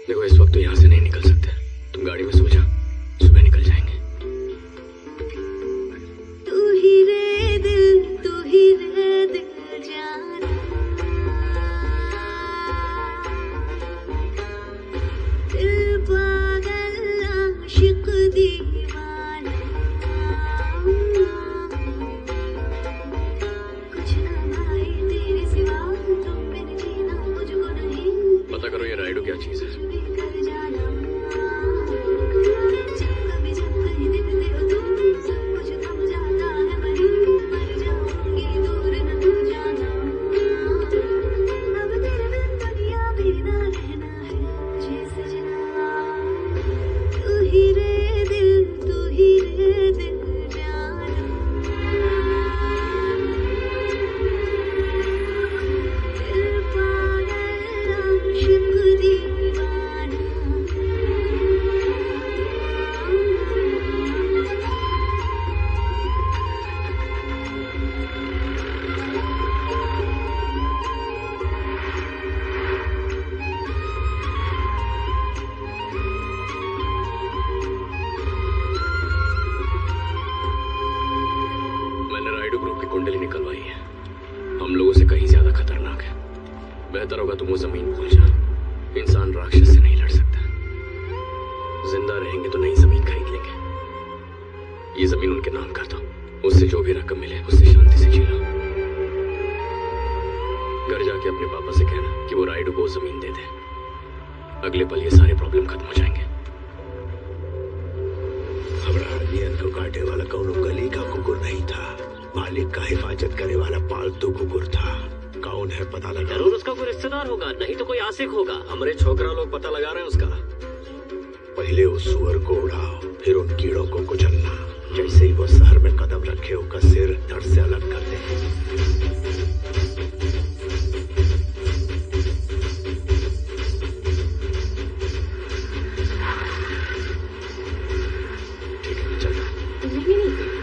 देखो, इस वक्त तो यहाँ से नहीं निकल सकते। तुम गाड़ी में सो जा, सुबह निकल जाएंगे। तू ही रे दिल जाना, दिल पागल आशिक दीवाना, कुछ ना भाई तेरे सिवा, तुम बिन जीना मुझको नहीं। पता करो ये राइडो क्या चीज है। कर जाना जब कहीं दिखते हो तुम, सब कुछ थम जाता है वहीं, मर जाऊंगी दूर न तू जाना। अब तेरे बिन दुनिया में ना रहना है मुझे सजना। तू ही रे दिल जाना, दिल पागल आशिक दीवाना। मैंने राइडो ग्रुप की कुंडली निकलवाई है। हम लोगों से कहीं ज्यादा खतरनाक है। बेहतर होगा तुम वो जमीन भूल जा। इंसान राक्षस से नहीं लड़ सकता। जिंदा रहेंगे तो नई जमीन खरीद लेंगे। ये जमीन उनके नाम कर दो। उससे जो भी रकम मिले उससे शांति से जी लो। घर जाके अपने पापा से कहना कि वो राइडो को जमीन दे दे। अगले पल ये सारे प्रॉब्लम खत्म हो जाएंगे। हमारा नियन को काटे वाला कौनो गली का कुकुर नहीं था, मालिक का हिफाजत करे वाला पालतू कुकुर था। कौन है पता लगा? जरूर उसका कोई रिश्तेदार होगा, नहीं तो कोई आशिक होगा। हमारे छोकरा लोग पता लगा रहे हैं उसका। पहले उस सुअर को उड़ाओ, फिर उन कीड़ों को कुचलना। जैसे ही वो शहर में कदम रखे, उसका सिर धड़ से अलग कर दे। नहीं,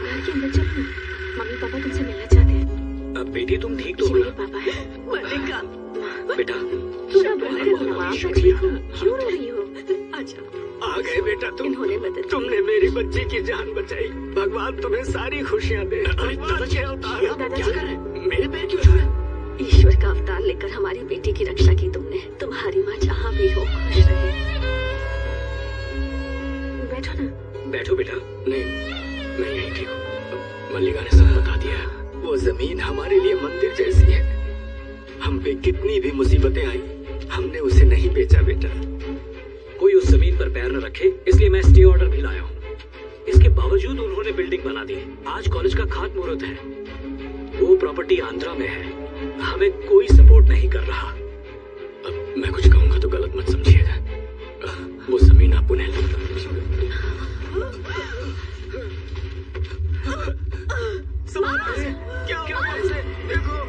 घर के अंदर चलो। मम्मी पापा तुमसे मिलना चाहते हैं। अब बेटी तुम ठीक तो ये हो मेरे ना? पापा है। मलिका, बेटा थोड़ा बोलकर माँ का ठीक हो। क्यों रो रही हो? अच्छा आ गए बेटा तुम। इन्होंने मदद तुमने मेरी बच्ची की जान बचाई। भगवान तुम्हें सारी खुशियाँ दे। दादाजी क्या कर रहे हैं? मेरे पैर क्यों छुए? ईश्वर का अवतार लेकर हमारी बेटी की रक्षा की तुमने। तुम्हारी माँ जहाँ भी हो खुश रहे। बैठो ना। बैठो बेटा। नहीं, मैं यहीं ठीक हूँ। मल्लिका ने सब बता दिया। वो जमीन हमारे लिए मंदिर जैसी है। हम पे कितनी भी मुसीबतें आई, हमने उसे नहीं बेचा बेटा। कोई उस जमीन पर पैर न रखे, इसलिए मैं स्टे ऑर्डर भी लाया हूँ। इसके बावजूद उन्होंने बिल्डिंग बना दी। आज कॉलेज का खातमुहूर्त है। वो प्रॉपर्टी आंध्रा में है। हमें कोई सपोर्ट नहीं कर रहा। अब मैं कुछ कहूंगा तो गलत मत समझिएगा। वो जमीन आप उन्हें क्या देखो।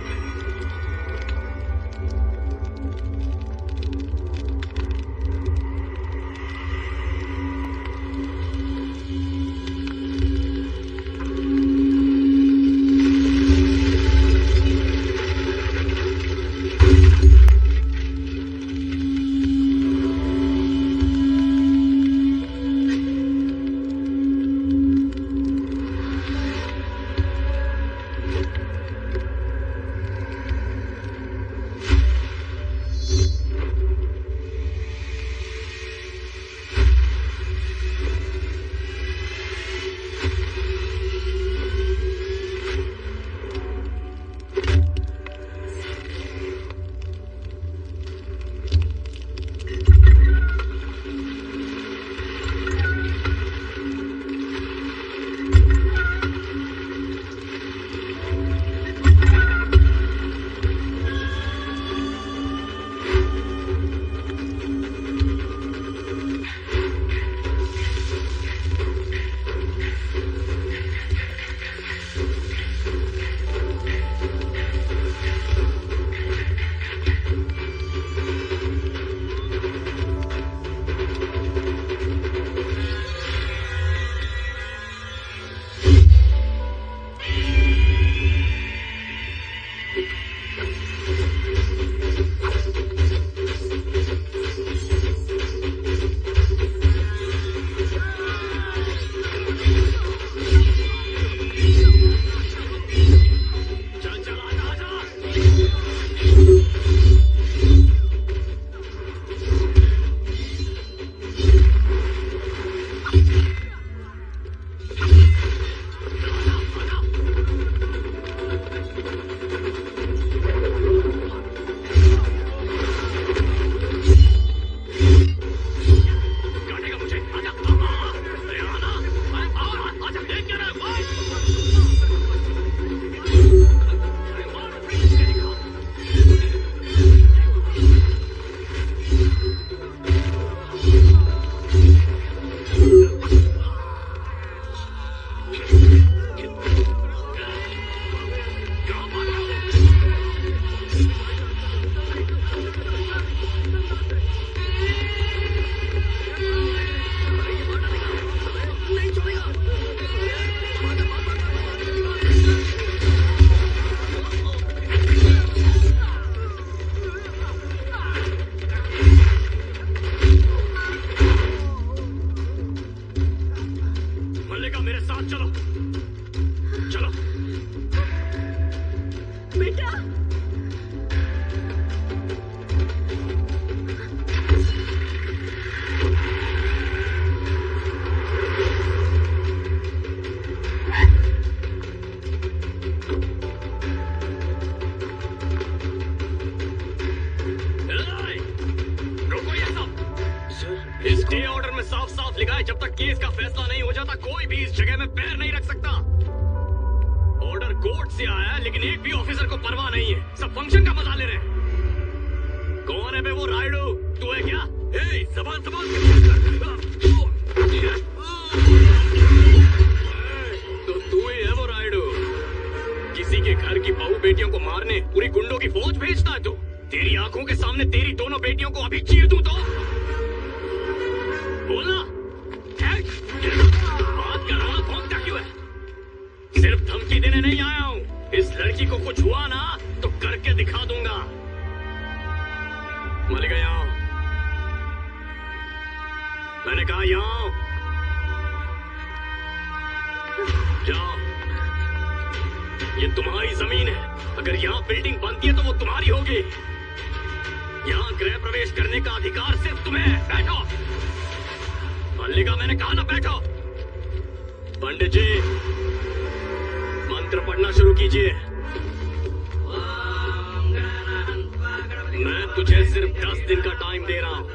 तुझे सिर्फ 10 दिन का टाइम दे रहा हूँ।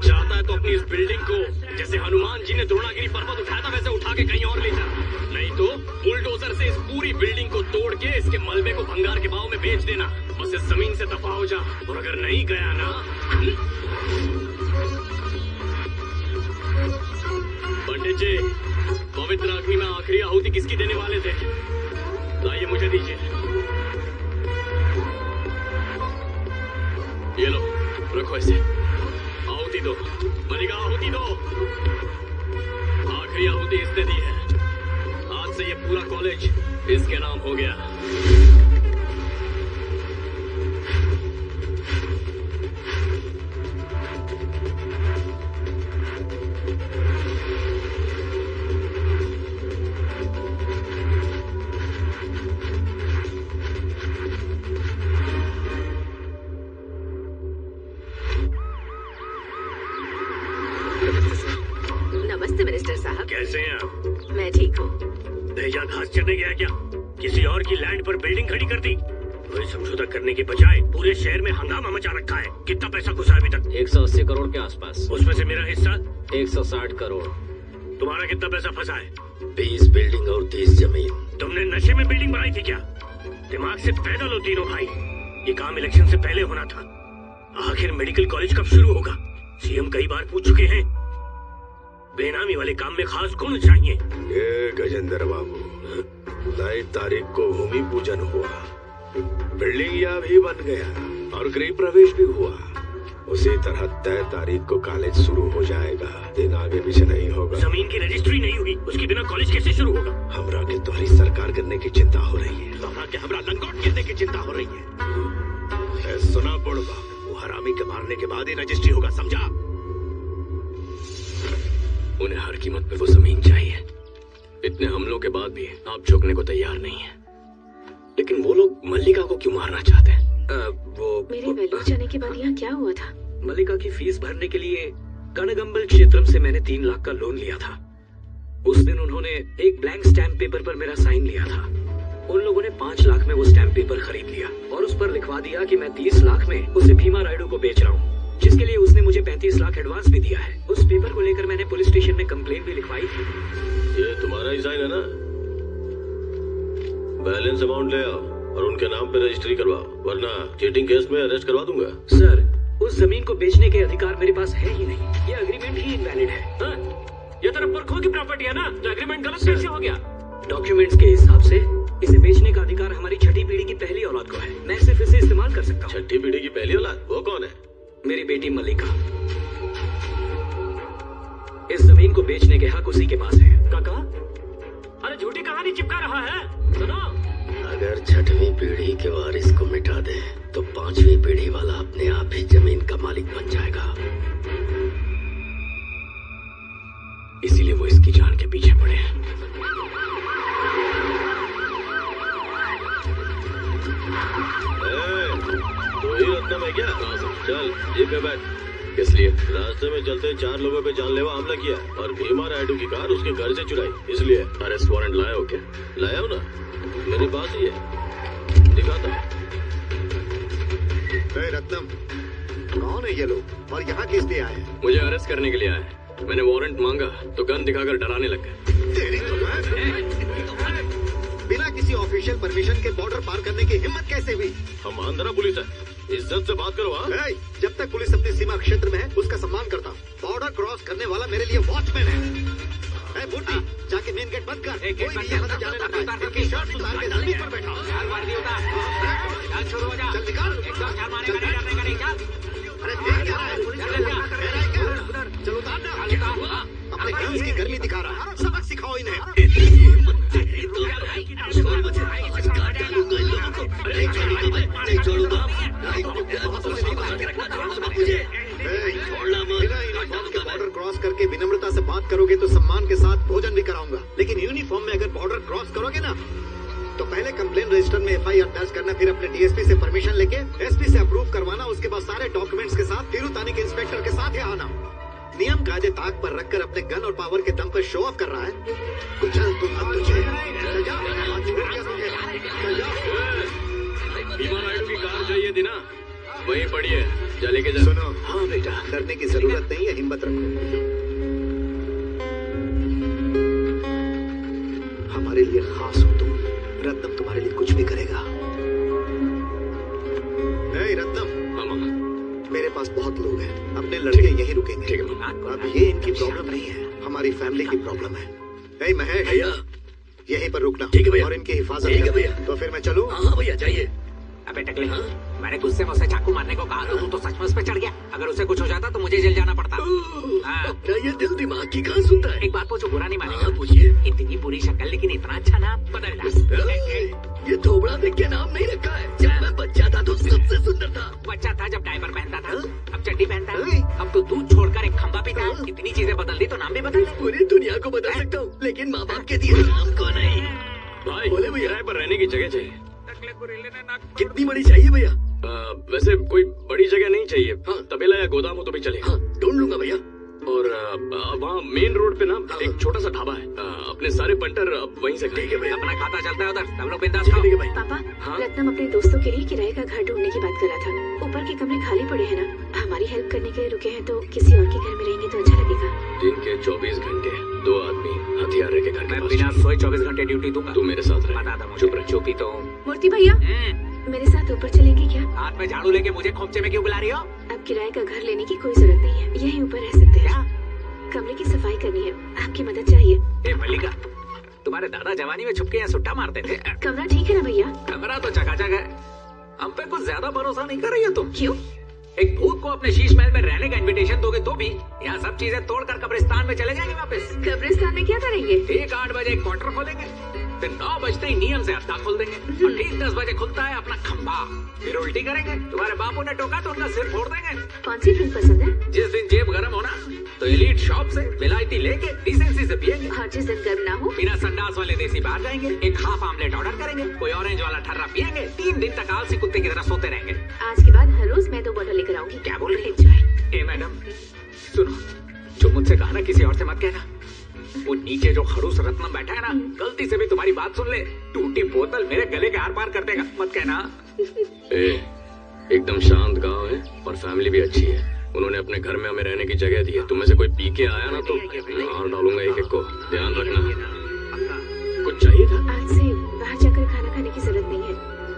चाहता है तो अपनी इस बिल्डिंग को जैसे हनुमान जी ने द्रोणागिरी पर्वत उठाया था वैसे उठा के कहीं और ले जा, नहीं तो बुलडोजर से इस पूरी बिल्डिंग को तोड़ के इसके मलबे को भंगार के भाव में बेच देना। बस इस जमीन से दफा हो जा, और अगर नहीं गया ना। पंडित जी, पवित्र अग्नि में आखिरी आहुति किसकी देने वाले थे? लाइए मुझे दीजिए। ये लो, रखो इसे। आहुति दो मलिका, आहुति दो। आखिरी आहुति इसने दी है। आज से ये पूरा कॉलेज इसके नाम हो गया। कैसे हैं आप? मैं ठीक हूँ। भेजा घास चरने गया क्या? किसी और की लैंड पर बिल्डिंग खड़ी कर दी? कोई समझौता करने के बजाय पूरे शहर में हंगामा मचा रखा है। कितना पैसा घुसा अभी तक? 180 करोड़ के आसपास। उसमें से मेरा हिस्सा 160 करोड़। तुम्हारा कितना पैसा फंसा है? 20 बिल्डिंग और 30 जमीन। तुमने नशे में बिल्डिंग बनाई थी क्या? दिमाग से पैदल हो तीनों भाई। ये काम इलेक्शन से पहले होना था। आखिर मेडिकल कॉलेज कब शुरू होगा? सीएम कई बार पूछ चुके हैं। बेनामी वाले काम में खास कौन चाहिए? ये गजेंद्र बाबू, 9 तारीख को भूमि पूजन हुआ, बिल्डिंग यह भी बन गया और गृह प्रवेश भी हुआ। उसी तरह 3 तारीख को कॉलेज शुरू हो जाएगा। दिन आगे पीछे नहीं होगा। जमीन की रजिस्ट्री नहीं हुई, उसके बिना कॉलेज कैसे शुरू होगा? हमरा के तुम्हारी सरकार करने की चिंता हो रही है। हमरा लंगोट गिरने की चिंता हो रही है। सुना पड़ोगा, वो हरामी के मारने के बाद ही रजिस्ट्री होगा, समझा? उन्हें हर कीमत पे वो जमीन चाहिए। इतने हमलों के बाद भी आप झुकने को तैयार नहीं है। लेकिन वो लोग मल्लिका को क्यों मारना चाहते हैं? मेरे वेलूर जाने के बाद यहाँ क्या हुआ था? मल्लिका की फीस भरने के लिए कनगंबल क्षेत्रम से मैंने 3 लाख का लोन लिया था। उस दिन उन्होंने एक ब्लैंक स्टैम्प पेपर पर मेरा साइन लिया था। उन लोगों ने 5 लाख में वो स्टैम्प पेपर खरीद लिया और उस पर लिखवा दिया कि मैं 30 लाख में उसे भीमा रायडू को बेच रहा हूँ, जिसके लिए उसने मुझे 35 लाख एडवांस भी दिया है। उस पेपर को लेकर मैंने पुलिस स्टेशन में कंप्लेन भी लिखवाई थी। ये तुम्हारा ही साइन है ना? बैलेंस अमाउंट ले आओ और उनके नाम पे रजिस्ट्री करवाओ, वरना चीटिंग केस में अरेस्ट करवा दूंगा। सर, उस जमीन को बेचने के अधिकार मेरे पास है ही नहीं। ये एग्रीमेंट ही इनवैलिड है। ये तो पुरखों की प्रॉपर्टी है ना, तो एग्रीमेंट गलत कैसे हो गया? डॉक्यूमेंट्स के हिसाब से इसे बेचने का अधिकार हमारी छठी पीढ़ी की पहली औलाद को है। मैं सिर्फ इसे इस्तेमाल कर सकता हूँ। छठी पीढ़ी की पहली औलाद? वो कौन है? मेरी बेटी मल्लिका। इस जमीन को बेचने के हक उसी के पास है। काका, अरे झूठी कहानी चिपका रहा है। सुनो, अगर 6वीं पीढ़ी के वारिस को मिटा दे तो 5वीं पीढ़ी वाला अपने आप ही जमीन का मालिक बन जाएगा। इसीलिए वो इसकी जान के पीछे पड़े हैं। तो ही रत्नम है क्या? चल ये पे बैठ। इसलिए रास्ते में चलते 4 लोगों पे जानलेवा हमला किया और भीमा रायडू की कार उसके घर से चुराई। इसलिए अरेस्ट वारंट लाया हो क्या? लाया हो ना, मेरे पास ही है, दिखाता हूँ। रत्नम, कौन है ये लोग और यहाँ किस लिए आए? मुझे अरेस्ट करने के लिए आए। मैंने वारंट मांगा तो गन दिखाकर डराने लग गए। बिना किसी ऑफिशियल परमिशन के बॉर्डर पार करने की हिम्मत कैसे हुई? हम आंध्रा पुलिस है, इज्जत से बात करो। हाँ, जब तक पुलिस अपनी सीमा क्षेत्र में है उसका सम्मान करता हूँ। बॉर्डर क्रॉस करने वाला मेरे लिए वॉचमैन है। बुड्ढी, जाके मेन गेट बंद कर। कोई भी यहाँ से जाने ना पाए। इनकी शर्ट उतार के जमीन पर बैठा। चल निकाल। अरे देख क्या रहा है? चल उतार ना। अपने गन्स की गर्मी दिखा रहा है। सबक सिखाओ इन्हें। बॉर्डर क्रॉस करके विनम्रता से बात करोगे तो सम्मान के साथ भोजन भी कराऊंगा, लेकिन यूनिफॉर्म में अगर बॉर्डर क्रॉस करोगे ना तो पहले कंप्लेन रजिस्टर में FIR दर्ज करना, फिर अपने DSP से परमिशन लेके SP से अप्रूव करवाना, उसके बाद सारे डॉक्यूमेंट्स के साथ तिरुतानी के इंस्पेक्टर के साथ ही आना। नियम कायदे ताक पर रखकर अपने गन और पावर के दम पर शो ऑफ कर रहा है। चल तुम भीमा नायडू की कार चाहिए थी ना? वहीं पड़ी है, जा लेके जा। सुनो, हाँ बेटा, डरने की जरूरत नहीं है, हिम्मत रखो। हमारे लिए खास हो तुम, रत्नम तुम्हारे लिए कुछ भी करेगा। रत्नम, हाँ मामा, मेरे पास बहुत लोग हैं, अपने लड़के यहीं रुकेंगे। ठीक है मामा। अब ये इनकी प्रॉब्लम नहीं है, हमारी फैमिली की प्रॉब्लम है। ए महेश भैया, यहीं पर रुकना। ठीक है भैया। और इनकी हिफाजत ठीक है करना। भैया। तो फिर मैं चलूं? हाँ भैया, जाइए। अबे टकले, मैंने गुस्से में उसे चाकू मारने को कहा तो तू तो सचमुच पे चढ़ गया। अगर उसे कुछ हो जाता तो मुझे जेल जाना पड़ता। अपना ये दिल दिमाग की कहाँ सुनता है? एक बात पूछो, बुरा नहीं मानेगा? हाँ, पूछिए। इतनी बुरी शक्ल लेकिन इतना अच्छा नाम, बदल डाल। ये थोबड़ा देख के नाम नहीं रखा है। जब मैं बच्चा था तो सबसे सुंदर था। बच्चा था जब डायपर पहनता था, अब चड्डी पहनता है। अब तो दूध छोड़कर एक खंबा पीता है। इतनी चीजें बदल दी तो नाम भी बदल दे। पूरी दुनिया को बदल सकता हूँ, लेकिन माँ बाप के दिए नाम को नहीं। भाई बोले भैया, किराए पर रहने की जगह चाहिए। कितनी बड़ी चाहिए भैया? वैसे कोई बड़ी जगह नहीं चाहिए। हाँ, तबेला या गोदाम हो तो भी चलेगा। हाँ, ढूंढ लूंगा भैया। और वहाँ मेन रोड पे ना एक छोटा सा ढाबा है। अपने सारे पंटर वहीं से खाएंगे भैया। अपना खाता चलता है उधर, सब लोग बिंदास खाओ। पापा, हाँ? रत्नम अपने दोस्तों के लिए किराए का घर ढूंढने की बात कर रहा था। ऊपर के कमरे खाली पड़े हैं ना, हमारी हेल्प करने के लिए रुके हैं तो किसी और के घर में रहेंगे तो अच्छा लगेगा। दिन के 24 घंटे 2 आदमी हथियार रह के घर के मैं पास बिना चले। सोए 24 घंटे ड्यूटी दूंगा। तू मेरे साथ रह। बता दो मुझे। चुप रह। चुप ही तो हूँ। मूर्ति भैया, मेरे साथ ऊपर चलेंगे क्या? हाथ में झाड़ू लेके मुझे खोपचे में क्यों बुला रही हो? अब किराए का घर लेने की कोई जरूरत नहीं है, यहीं ऊपर रह सकते हैं। क्या? कमरे की सफाई करनी है, आपकी मदद चाहिए। ए मल्लिका, तुम्हारे दादा जवानी में छुपके यहाँ सुट्टा मारते थे। कमरा ठीक है ना भैया? कमरा तो चकाचक है। हम पे कुछ ज्यादा भरोसा नहीं कर रही हो तुम। क्यों? एक भूत को अपने शीश महल में रहने का इनविटेशन दोगे तो भी यहाँ सब चीजें तोड़कर कब्रिस्तान में चले जाएंगे वापस। कब्रिस्तान में क्या करेंगे? ठीक 8 बजे एक क्वार्टर खोलेंगे, फिर 9 बजते ही नियम से अड्डा खोल देंगे और ठीक 10 बजे खुलता है अपना खंबा। फिर उल्टी करेंगे, तुम्हारे बापू ने टोका तो उनका सिर फोड़ देंगे। कौन सी फिल्म पसंद है? जिस दिन जेब गर्म होना तो एलीट शॉप से विलायती लेके डिसेंसी से पिएंगे। और जिस दिन गर्म ना हो, बिना संडास वाले देसी बाहर जाएंगे, एक हाफ आमलेट ऑर्डर करेंगे, कोई ऑरेंज वाला ठर्रा पिएंगे, 3 दिन तक आलसी कुत्ते की तरह सोते रहेंगे। आज के बाद हर रोज मैं 2 बॉटल लेकर आऊंगी। क्या बोल रही? एंजॉय। ए मैडम सुनो, जो मुझसे कहा ना किसी और से मत कहना। वो नीचे जो खड़ूस रत्नम बैठा है ना, गलती से भी तुम्हारी बात सुन ले, टूटी बोतल मेरे गले के आर पार कर देगा। मत कहना। एकदम शांत गांव है और फैमिली भी अच्छी है। उन्होंने अपने घर में हमें रहने की जगह दी है। तुम में से कोई पी के आया ना तो मार डालूंगा एक एक को, ध्यान रखना। कुछ चाहिए था? आज से बाहर जाकर खाना खाने की जरूरत नहीं है।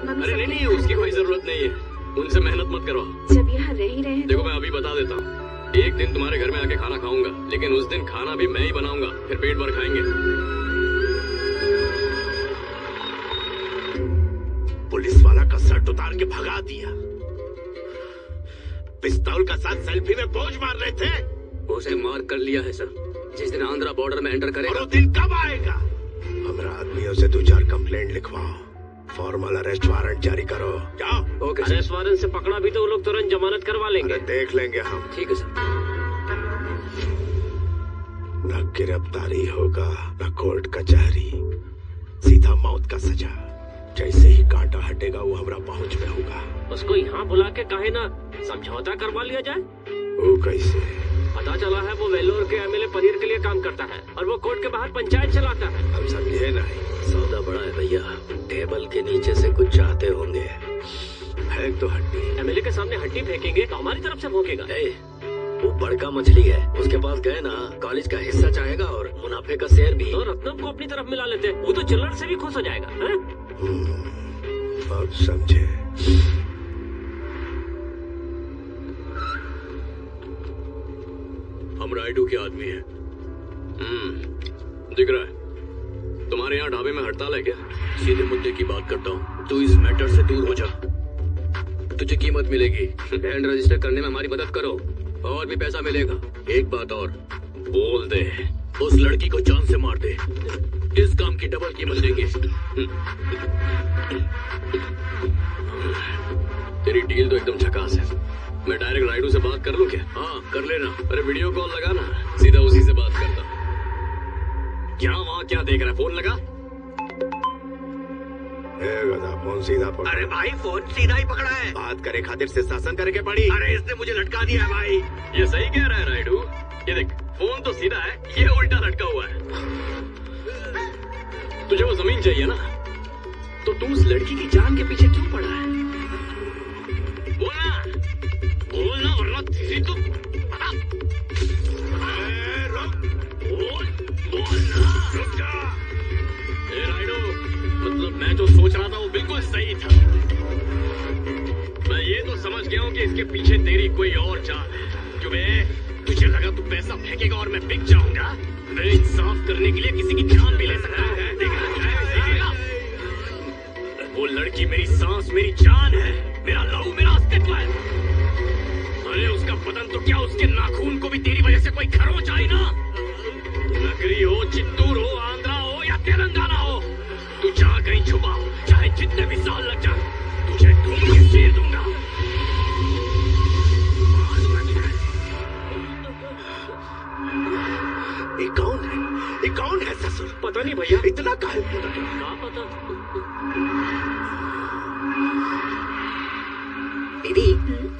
मम्मी अरे सब नहीं, उसकी कोई जरूरत नहीं है। उनसे मेहनत मत करवाओ। जब यहाँ रह ही रहे हैं देखो मैं अभी बता देता हूँ, एक दिन तुम्हारे घर में आके खाना खाऊंगा, लेकिन उस दिन खाना भी मैं ही बनाऊंगा, फिर पेट भर खाएंगे। पुलिस वाला का शर्ट उतार के भगा दिया। पिस्तौल का साथ सेल्फी में पोज मार रहे थे। उसे मार कर लिया है सर। जिस दिन आंध्रा बॉर्डर में एंटर करेगा। और वो दिन कब आएगा? हमारा आदमियों से 2-4 कंप्लेंट लिखवाओ, फॉर्मल अरेस्ट वारंट जारी करो। जाओ। ओके अरेस्ट वारंट से पकड़ा भी तो वो लोग तुरंत जमानत करवा लेंगे। देख लेंगे हम। ठीक है सर। न गिरफ्तारी होगा न कोर्ट कचहरी, सीधा मौत का सजा। जैसे ही कांटा हटेगा वो हमारा पहुंच में होगा। उसको यहाँ बुला के कहे ना समझौता करवा लिया जाए। वो कैसे? पता चला है वो वेल्लोर के एमएलए पनीर के लिए काम करता है और वो कोर्ट के बाहर पंचायत चलाता है। हम समझे नहीं। सौदा बड़ा है भैया, टेबल के नीचे से कुछ चाहते होंगे। फेंक तो हड्डी। एमएलए के सामने हड्डी फेंकेंगे तो हमारी तरफ से भोंकेगा। वो बड़का मछली है, उसके पास गए ना कॉलेज का हिस्सा चाहेगा और मुनाफे का शेयर भी। तो रत्नम को अपनी तरफ मिला लेते, वो तो चिल्लर से भी खुश हो जाएगा। अब समझे। हम राइडू के आदमी हैं। दिख रहा है। तुम्हारे यहाँ ढाबे में हड़ताल है क्या? सीधे मुद्दे की बात करता हूँ, तू इस मैटर से दूर हो जा। तुझे कीमत मिलेगी। लैंड रजिस्टर करने में हमारी मदद करो और भी पैसा मिलेगा। एक बात और, बोल दे उस लड़की को जान से मार दे। इस काम की डबल कीमत देंगे। तेरी डील तो एकदम झकास है। मैं डायरेक्ट राइडू से बात कर लूं क्या? हाँ कर लेना। अरे वीडियो कॉल लगा ना, सीधा उसी से बात करता। क्या वहाँ क्या देख रहा है? फोन लगा। गधा, फोन सीधा पकड़। अरे भाई फोन सीधा ही पकड़ा है। बात करे खातिर से शासन करके पड़ी। अरे इसने मुझे लटका दिया है भाई। ये सही कह रहा है राइडू। ये देख, फोन तो सीधा है, ये उल्टा लटका हुआ है। तुझे वो जमीन चाहिए ना, तो तू उस लड़की की जान के पीछे क्यों पड़ा है? बोलना। तेरी तो बता। रुक जा। राइडो, मतलब मैं जो सोच रहा था वो बिल्कुल सही था। मैं ये तो समझ गया हूँ कि इसके पीछे तेरी कोई और चाल है। क्यों बे? तुझे लगा तू पैसा फेंकेगा और मैं बिक जाऊंगा? मैं इंसाफ करने के लिए किसी की जान भी ले सकता हूँ। देखेगा? वो लड़की मेरी सांस, मेरी जान है, मेरा लहू, मेरा अस्तित्व है। अरे उसका बदन तो क्या, उसके नाखून को भी तेरी वजह से कोई खरोंच आई ना। नगरी हो, चित्तूर हो, आंध्रा हो या तेलंगाना हो, तू जहाँ कहीं छुपा हो, चाहे जितने भी साल लग जाए, तुझे ढूंढ के चीर दूंगा। ये कौन है? ये कौन है ससुर? पता नहीं भैया, इतना काहे क्या पता। दीदी,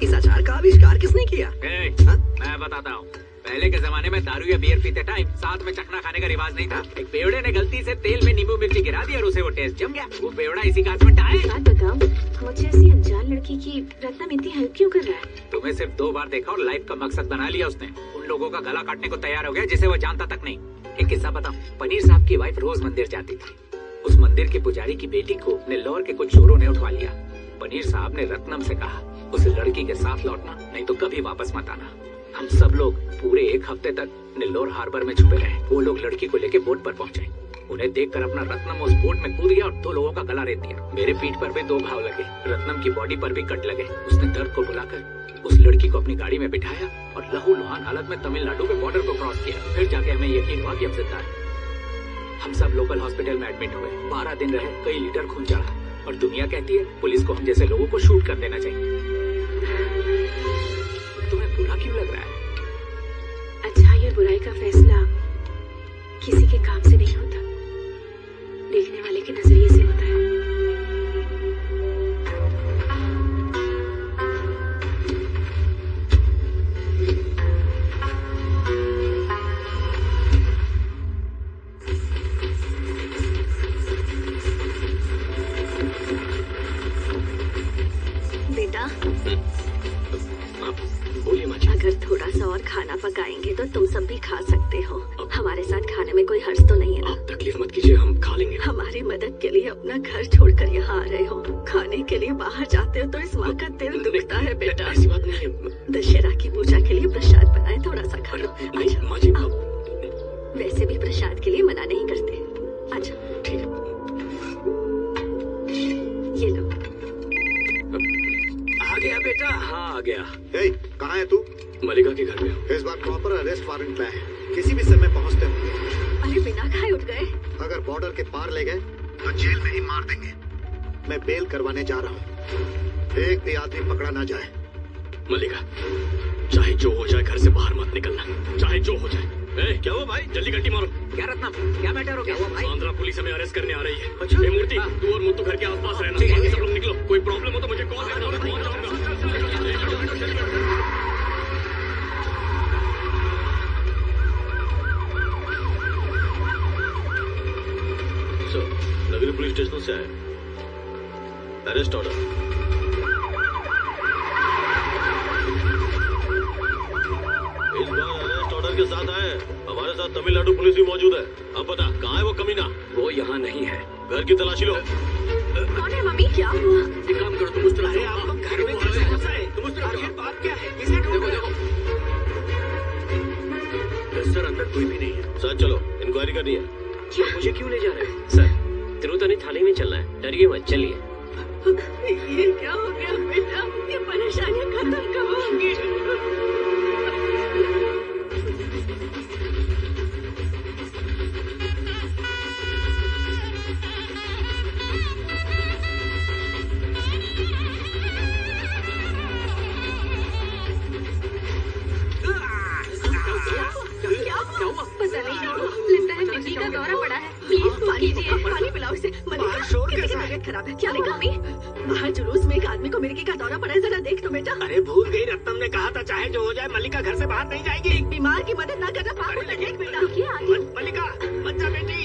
इस अचार का आविष्कार किसने किया? मैं बताता हूँ। पहले के जमाने में दारू या बियर पीते टाइम साथ में चखना खाने का रिवाज नहीं था। एक बेवड़े ने गलती से तेल में नींबू मिर्ची गिरा दी और उसे वो टेस्ट जम गया। वो बेवड़ा इसी काज में टाए। बात बताओ, मुझे ऐसी अनजान लड़की की रत्नम इतनी हेल्प क्यों कर रहा है? तुम्हें सिर्फ 2 बार देखा और लाइफ का मकसद बना लिया उसने। उन लोगों का गला काटने को तैयार हो गया जिसे वो जानता तक नहीं। एक किस्सा बताऊं, पनीर साहब की वाइफ रोज मंदिर जाती थी। उस मंदिर के पुजारी की बेटी को नेल्लौर के कुछ चोरों ने उठवा लिया। पनीर साहब ने रत्नम से कहा, उस लड़की के साथ लौटना, नहीं तो कभी वापस मत आना। हम सब लोग पूरे 1 हफ्ते तक नेल्लौर हार्बर में छुपे रहे। वो लोग लड़की को लेके बोट पर पहुंचे। उन्हें देखकर अपना रत्नम उस बोट में कूद गया और 2 लोगों का गला रेत दिया। मेरे पीठ पर भी 2 घाव लगे, रत्नम की बॉडी पर भी कट लगे। उसने दर्द को बुलाकर उस लड़की को अपनी गाड़ी में बिठाया और लहूलुहान हालत में तमिलनाडु में बॉर्डर को क्रॉस किया। फिर जाके हमें यकीन हुआ कि अब जिंदा है। हम सब लोकल हॉस्पिटल में एडमिट हुए। 12 दिन रहे, कई लीटर खून चढ़ा और दुनिया कहती है पुलिस को हम जैसे लोगों को शूट कर देना चाहिए। तुम्हें बुरा क्यों लग रहा है? अच्छा, ये बुराई का फैसला किसी के काम से नहीं होता, देखने वाले के नजरिए से होता है। बेटा, बोलिए माँ जी। अगर थोड़ा सा और खाना पकाएंगे तो तुम सब भी खा सकते हो। हमारे साथ खाने में कोई हर्ज तो नहीं है ना? आप तकलीफ मत कीजिए, हम खा लेंगे। हमारी मदद के लिए अपना घर छोड़कर यहाँ आ रहे हो, खाने के लिए बाहर जाते हो तो इस माँ का दिल दुखता है बेटा। ऐसी बात नहीं है। दशहरा की पूजा के लिए प्रसाद बनाए, थोड़ा सा खा लो। नहीं माँ जी, वैसे भी प्रसाद के लिए मना नहीं करते। अच्छा ठीक है। ये लो। आ गया बेटा? हाँ आ गया। कहाँ है तू? मलिका के घर में हूँ। इस बार प्रॉपर अरेस्ट वारंट लाए हैं, किसी भी समय पहुँचते होंगे। अरे बिना खाए उठ गए? अगर बॉर्डर के पार ले गए तो जेल में ही मार देंगे। मैं बेल करवाने जा रहा हूँ, एक भी आदमी पकड़ा ना जाए। मलिका, चाहे जो हो जाए घर से बाहर मत निकलना, चाहे जो हो जाए। क्या हुआ भाई? जल्दी घंटी मारो। क्या रत्नम, क्या मैटर हो गया? हुआ भाई? आंध्रा पुलिस हमें अरेस्ट करने आ रही है। अच्छा। मूर्ति, तू और मुत्तू घर के आसपास रहना, बाकी सब लोग निकलो। कोई प्रॉब्लम हो तो मुझे कॉल करना, मैं पहुंच जाऊंगा। नगरी पुलिस स्टेशन से आए, अरेस्ट ऑर्डर। इस बार अरेस्ट ऑर्डर के साथ आए। हमारे साथ तमिलनाडु पुलिस भी मौजूद है। अब बता, कहाँ है वो कमीना? वो यहाँ नहीं है। घर की तलाशी लो। कौन है मम्मी? क्या हुआ? एक काम करो, तुम उस तरह से आप लोग घर में कैसे घुस आए? तुम उस तरह आखिर बात क्या है? किसे ढूंढ रहे हो? सर अंदर कोई भी नहीं है। सर चलो, इंक्वायरी करनी है। क्या? मुझे क्यों ले जा रहे हैं? सर, तिरुतनी थाने में चलना है, डरिए मत, चलिए। ये क्या हो गया बेटा? ये परेशानियां खत्म कब होंगी? पता नहीं, लगता है मिट्टी का दौरा पड़ा है। प्लीज पानी दीजिए, पानी पिलाओ इसे। मलिका, किसी की तबीयत खराब है क्या? देखा मम्मी, बाहर जुलूस में एक आदमी को मिर्गी का दौरा पड़ा है, जरा देख तो बेटा। अरे भूल गई, रत्नम ने कहा था चाहे जो हो जाए मलिका घर से बाहर नहीं जाएगी। एक बीमार की मदद ना करना पाप होता है। देख बेटा, क्या आ गई? मलिका, बच्चा बेटी।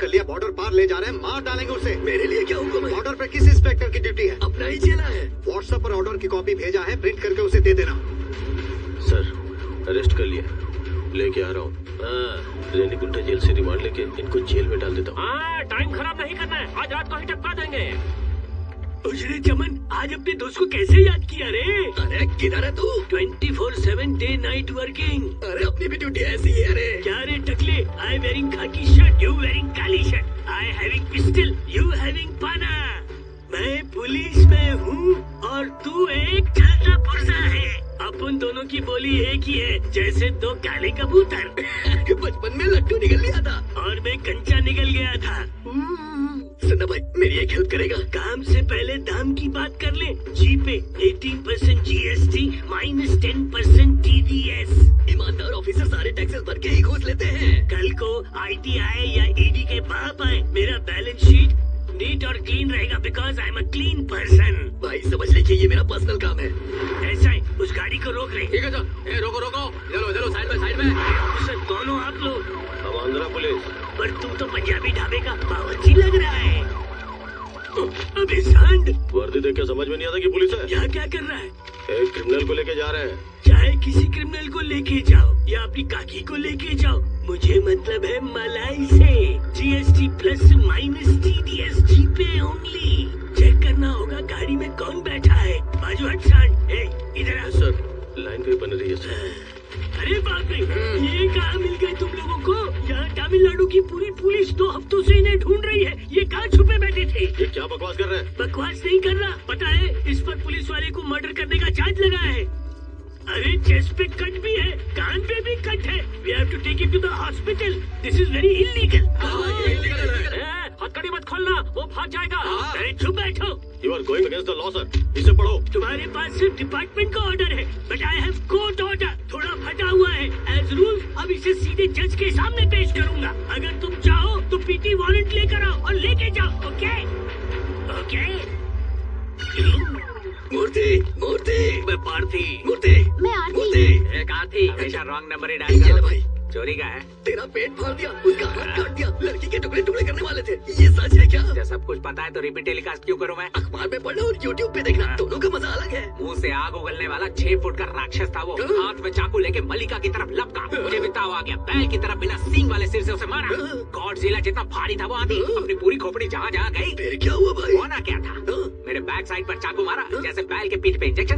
कर लिया, बॉर्डर पार ले जा रहे हैं, मार डालेंगे उसे। मेरे लिए क्या हुक्म है? बॉर्डर पे किस इंस्पेक्टर की ड्यूटी है? अपना ही चेला है। व्हाट्सएप पर ऑर्डर की कॉपी भेजा है, प्रिंट करके उसे दे देना। सर अरेस्ट कर लिया, लेके आ रहा हूँ। रेनीकुंटा जेल से रिमांड लेके इनको जेल में डाल देता हूँ। हाँ, टाइम खराब नहीं करना है, आज रात को ही टपका देंगे। उजरे चमन, आज अपने दोस्त को कैसे याद किया रे? अरे किधर है तू? 24/7 डे नाइट वर्किंग। अरे अपनी भी ड्यूटी ऐसी है। अरे क्या रे टकले, आई वेयरिंग खाकी shirt, you wearing Kali shirt, I having pistol, you having पाना। मैं पुलिस में हूँ और तू एक चलता पुर्जा है। अपन दोनों की बोली एक ही है, जैसे दो काले कबूतर। बचपन में लट्टू निकल लिया था और मैं कंचा निकल गया था। सुना भाई, मेरी एक हेल्प करेगा? काम से पहले दाम की बात कर ले। जी पे 18% GST माइनस 10% TDS। ईमानदार ऑफिसर सारे टैक्सेस भर के ही घूस लेते हैं। कल को IT आए या ED के बाप आए, मेरा बैलेंस शीट नीट और क्लीन रहेगा, because I am a clean person. भाई समझ लीजिए, ये मेरा पर्सनल काम है। ऐसा है, उस गाड़ी को रोक ले। ठीक है सर। रोको रोको, चलो साइड में। सर दोनों आप लोग? हम आंध्रा पुलिस। पर तू तो पंजाबी ढाबे का बावर्ची लग रहा है। अबे सांड, वर्दी देख के समझ में नहीं आता कि पुलिस है। यहाँ क्या कर रहा है? एक क्रिमिनल को लेके जा रहे हैं। चाहे किसी क्रिमिनल को लेके जाओ या अपनी काकी को लेके जाओ, मुझे मतलब है मलाई से। GST प्लस माइनस TDS जी पे ओनली। चेक करना होगा गाड़ी में कौन बैठा है। बाजू हट सांड, इधर आ। सर लाइन पे बन रही है सर। अरे बाप रे, ये कहाँ मिल गए तुम लोगों को? यहाँ तमिलनाडु की पूरी पुलिस 2 हफ्तों से इन्हें ढूंढ रही है। ये कहाँ छुपे बैठे थे? ये क्या बकवास कर रहे हैं? बकवास नहीं कर रहा, पता है इस पर पुलिस वाले को मर्डर करने का चार्ज लगा है। अरे चेस्ट पे कट भी है, कान पे भी कट है। We have to take him to the hospital. This is very illegal. हथकड़ी मत खोलना, वो भाग जाएगा। अरे चुप बैठो। You are going against the law sir. इसे पढ़ो। तुम्हारे पास सिर्फ डिपार्टमेंट का ऑर्डर है, but I have court order. थोड़ा फटा हुआ है एज रूल। अब इसे सीधे जज के सामने पेश करूंगा। अगर तुम चाहो तो PT वारंट लेकर आओ और लेके जाओ। Okay okay. मूर्ति मैं पार्थी। मूर्ति मैं आरती। मूर्ति एक आती हमेशा रॉन्ग नंबर ही डायल ये ले करो। भाई, चोरी का है। तेरा पेट फाड़ दिया, उसका हाथ काट दिया, लड़की के टुकड़े टुकड़े करने वाले थे। ये सच है क्या? जब सब कुछ पता है तो रिपीट टेलीकास्ट क्यों करूं मैं? अखबार में पढ़ना और YouTube पे देखना, दोनों का मजा अलग है। मुंह से आग उगलने वाला 6 फुट का राक्षस था वो। हाथ में चाकू लेके मलिका की तरफ लपका, मुझे भी ताव आ गया। बैल की तरफ बिना सींग वाले सिर से उसे मारा। गॉडजिला जितना भारी था वो आदमी, अपनी पूरी खोपड़ी जहाँ जहाँ गई। फिर क्या हुआ भाई? होना क्या था, मेरे बैक साइड पर चाकू मारा, जैसे बैल के पीठ पे इंजेक्शन।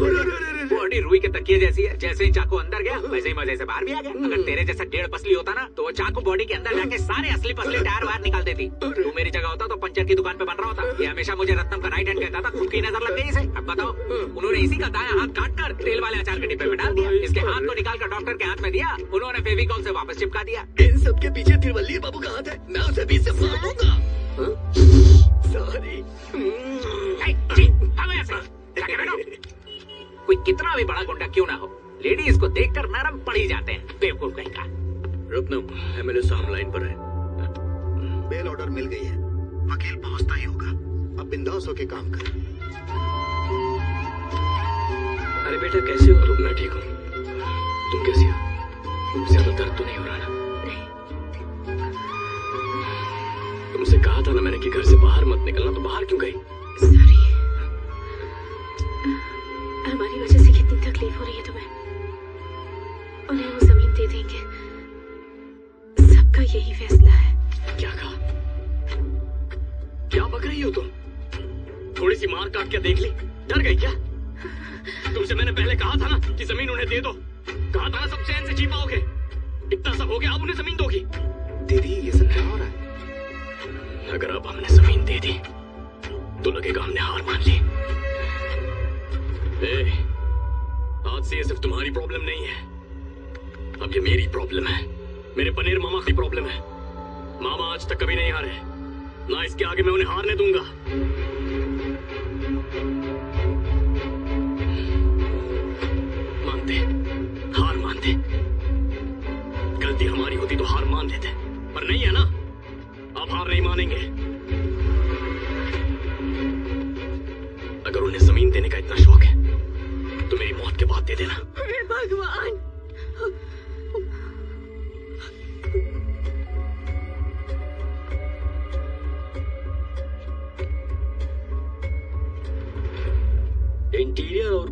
बॉडी रुई के तकिए जैसी है, जैसे ही चाकू अंदर गया वैसे ही मजे से बाहर भी आ गया। अगर तेरे जैसा 1.5 पसली होता ना तो वो चाकू बॉडी के अंदर जाके सारे असली पसली टायर वायर निकाल देती। तू मेरी जगह होता तो पंचर की दुकान पे बन रहा होता। ये हमेशा मुझे रत्नम का राइट हैंड कहता था, खुद की नजर लग गई इसे। अब बताओ, उन्होंने इसी का दायां हाथ काट कर तेल वाले अचार के डिब्बे में डाल दिया। इसके हाथ को निकाल कर डॉक्टर के हाथ में दिया, उन्होंने फेविकॉल से वापस चिपका दिया। इन सब के पीछे तिरुवल्ली बाबू का हाथ है, मैं उसे बीच से मार दूंगा। सॉरी। कोई कितना भी बड़ा गुंडा क्यों ना हो, लेडीज को देखकर नरम पड़ ही जाते हैं। बेवकूफ कहीं का। रत्नम, MLA साहब लाइन पर है। बेल ऑर्डर मिल गई है, वकील पहुंचता ही होगा। अब बिंदास होके काम कर। अरे बेटा कैसे हो तुम? मैं ठीक हूँ, तुम कैसी हो? ज्यादा दर्द तो नहीं हो रहा ना? तुमसे कहा था ना मैंने कि घर से बाहर मत निकलना, तो बाहर क्यों गई? सॉरी, हमारी वजह से कितनी तकलीफ हो रही है तुम्हें। उन्हें वो जमीन दे देंगे, सबका यही फैसला है। क्या कहा? क्या बक रही हो तुम? थोड़ी सी मार काट के देख ली, डर गई क्या? तुमसे मैंने पहले कहा था ना कि जमीन उन्हें दे दो। कहा था ना सब चैन से जी पाओगे। इतना सब हो गया, अब उन्हें जमीन दोगी? दीदी ये सब क्या हो रहा है? अगर अब हमने जमीन दे दी तो लगेगा हमने हार मान ली। आज से ये सिर्फ तुम्हारी प्रॉब्लम नहीं है, अब ये मेरी प्रॉब्लम है। मेरे पनीर मामा की प्रॉब्लम है। मामा आज तक कभी नहीं हारे, ना इसके आगे मैं उन्हें हारने दूंगा। मानते, हार मानते। गलती हमारी होती तो हार मान लेते, पर नहीं है ना, अब हार नहीं मानेंगे। अगर उन्हें जमीन देने का इतना शौक है तो मेरी मौत के बाद दे देना। अरे भगवान,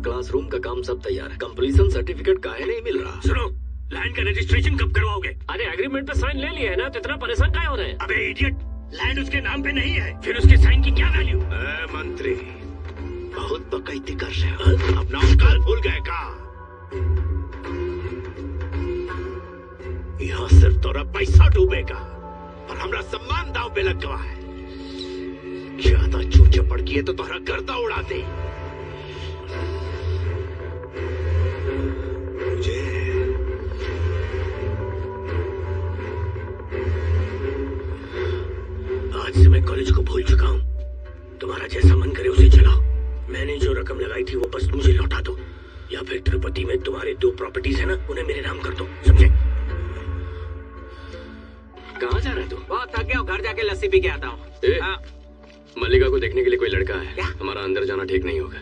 क्लासरूम का काम सब तैयार है, कंप्लीशन सर्टिफिकेट काहे नहीं मिल रहा? सुनो, लैंड का रजिस्ट्रेशन कब करवाओगे? अरे एग्रीमेंट पे साइन ले लिया है ना, तो इतना परेशान काहे हो रहे हैं? अबे इडियट, लैंड उसके नाम पे नहीं है, फिर उसके साइन की क्या वैल्यू? मंत्री, बहुत बकैती कर रहे हो, अपना औकात भूल गए का? यहाँ सिर्फ तोरा पैसा डूबेगा और हमरा सम्मान दांव पे लग गया है। ज्यादा चूचे पड़की है तो तोहरा गर्दा उड़ा दे। मुझे आज से मैं कॉलेज को भूल चुका हूँ। तुम्हारा जैसा मन करे उसे चलाओ। मैंने जो रकम लगाई थी वो बस मुझे लौटा दो, या फिर तिरुपति में तुम्हारे 2 प्रॉपर्टीज है ना, उन्हें मेरे नाम कर दो, समझे? कहाँ जा रहा है तू? बहुत थक गया हूँ, घर जाके लस्सी पी के आता हूँ। मल्लिका को देखने के लिए कोई लड़का है, हमारा अंदर जाना ठीक नहीं होगा।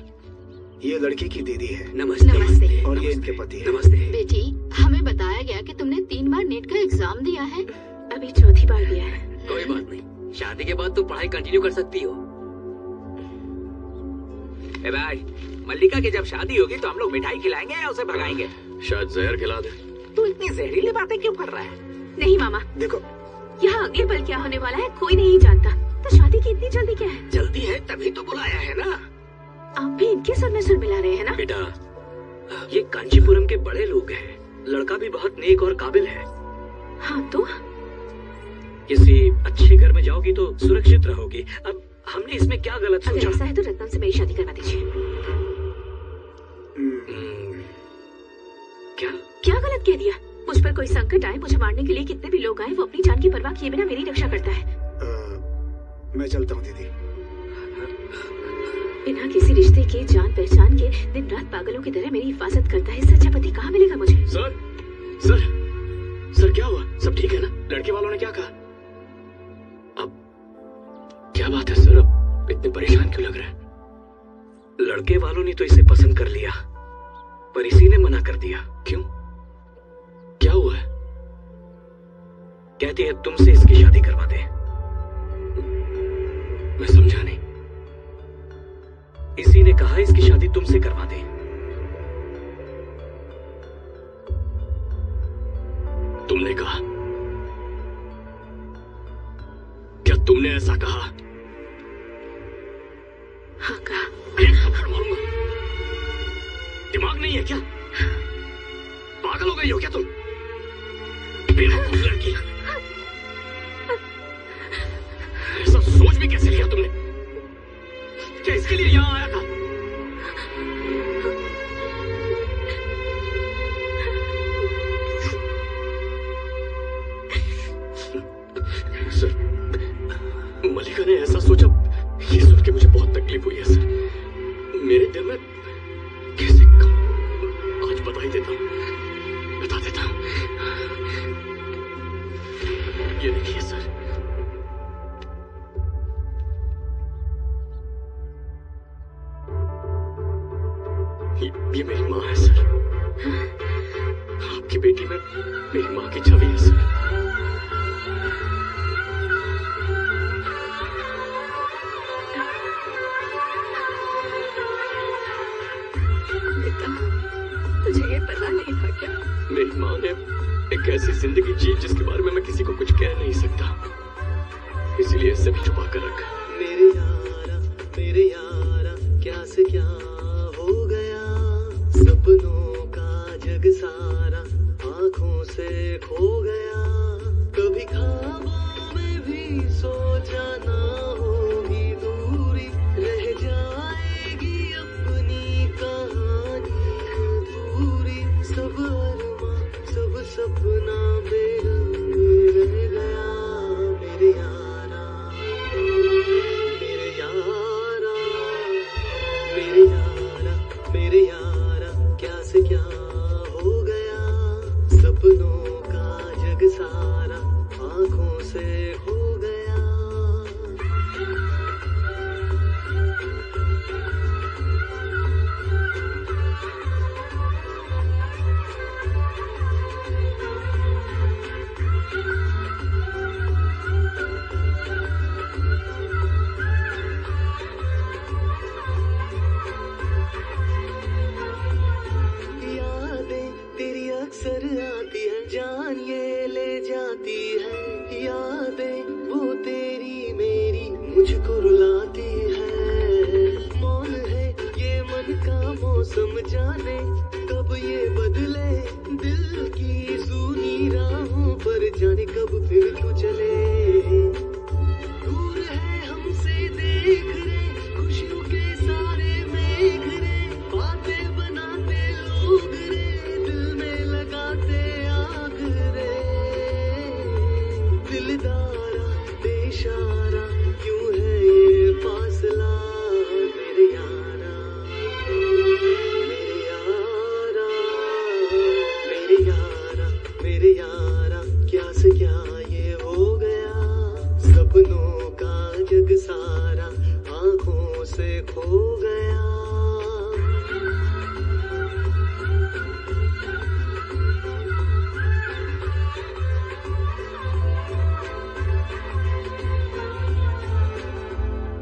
ये लड़की की दीदी है। नमस्ते। नमस्ते। और ये इनके पति है। नमस्ते। बेटी, हमें बताया गया कि तुमने 3 बार नेट का एग्जाम दिया है। अभी चौथी बार दिया है। कोई बात नहीं, शादी के बाद तू पढ़ाई कंटिन्यू कर सकती हो। ए भाई, मल्लिका की जब शादी होगी तो हम लोग मिठाई खिलाएंगे या उसे भगाएंगे? शायद जहर खिला दे। तू इतनी जहरीली बातें क्यों कर रहा है? नहीं मामा, देखो यहाँ अगले पल क्या होने वाला है कोई नहीं जानता, तो शादी की इतनी जल्दी क्या है? जल्दी है तभी तो बुलाया है ना। आप भी इनके सुर में सुर मिला रहे हैं ना? बेटा, ये कांचीपुरम के बड़े लोग हैं, लड़का भी बहुत नेक और काबिल है। हाँ तो किसी अच्छे घर में जाओगी तो सुरक्षित रहोगी। अब हमने इसमें क्या गलत अगर सोचा? ऐसा है तो रत्नम से मेरी शादी करवा दीजिए। क्या गलत कह दिया? मुझ पर कोई संकट आए, मुझे मारने के लिए कितने भी लोग आए, वो अपनी जान की परवाह किए बिना मेरी रक्षा करता है। मैं चलता हूँ दीदी। बिना किसी रिश्ते के, जान पहचान के दिन रात पागलों की तरह मेरी हिफाजत करता है। इससे अच्छा पति कहाँ मिलेगा मुझे? सर, सर, सर क्या हुआ? सब ठीक है ना? लड़के वालों ने क्या कहा? अब क्या बात है सर, अब इतने परेशान क्यों लग रहे हैं? लड़के वालों ने तो इसे पसंद कर लिया, पर इसी ने मना कर दिया। क्यों? क्या हुआ है? कहती है तुमसे इसकी शादी करवा दे। मैं समझा नहीं। इसी ने कहा इसकी शादी तुमसे करवा दे। तुमने कहा? क्या तुमने ऐसा कहा? हाँ कहा। एक थप्पड़ मारूंगा। दिमाग नहीं है क्या? पागल हो गई हो क्या तुम? बेवकूफ लड़की, ऐसा सोच भी कैसे लिया तुमने? क्या इसके लिए यहाँ आया था? सर, मल्लिका ने ऐसा सोचा, ये सुन के मुझे बहुत तकलीफ हुई है सर। मेरे दिल में कैसे आज बता ही देता हूँ, बता देता हूँ। ये देखिए सर, ये मेरी माँ है सर। आपकी बेटी में मेरी माँ की छवि है सर। बेटा, तुझे ये पता नहीं था क्या? मेरी माँ ने एक ऐसी जिंदगी जी जिसके बारे में मैं किसी को कुछ कह नहीं सकता, इसीलिए इसे भी छुपा कर रखा। मेरे यारा क्या से क्या हो गया, सपनों का जग सारा आंखों से खो गया। कभी ख्वाबों में भी सोचा ना होगी दूरी, रह जाएगी अपनी कहानी अधूरी। सब अरमां सब सपना बेरंग रह गया। मेरे यारा, मेरे यारा, मेरे यारा, मेरे यारा क्या से क्या हो गया, सपनों का जग दिल की सूनी राहों पर जाने कब फिर तू चले। दूर है हमसे देख रे खुशियों के सारे मेघ रे, बातें बनाते लोग रे, दिल में लगाते आग रे। दिलदारा बेशारा क्यों है ये फासला मेरे यारा, मेरे यारा, मेरे यारा, मेरे यारा, क्या से क्या ये हो गया। सपनों का जग सारा आंखों से खो गया।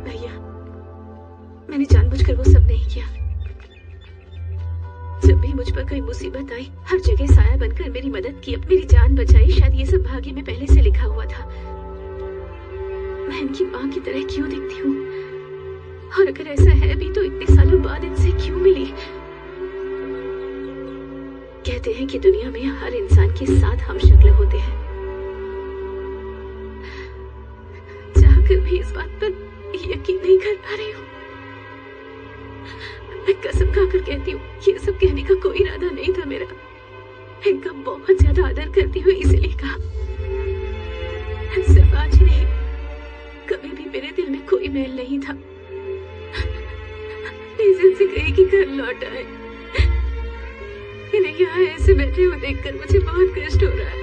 भैया, मैंने जानबूझकर वो सब नहीं किया। जब भी मुझ पर कोई मुसीबत आई, हर जगह साया बनकर मेरी मदद की, मेरी जान बचाई। शायद ये सब भाग्य में पहले से लिखा हुआ था। मैं इनकी माँ की तरह क्यों दिखती हूँ? और अगर ऐसा है भी तो इतने सालों बाद इनसे क्यों मिली? कहते हैं कि दुनिया में हर इंसान के साथ हम शक्ल होते हैं। चाहकर भी इस बात पर यकीन नहीं कर पा रही हूँ। मैं कसम खाकर कहती हूँ, ये सब कहने का कोई इरादा नहीं था मेरा। इनका बहुत ज्यादा आदर करती हूँ, इसलिए कहा। सिर्फ आज ही नहीं, कभी भी मेरे दिल में कोई मैल नहीं था। इस दिन से गई कि घर लौट आए। इन्हें यहाँ ऐसे बैठे हुए देखकर मुझे बहुत कष्ट हो रहा है।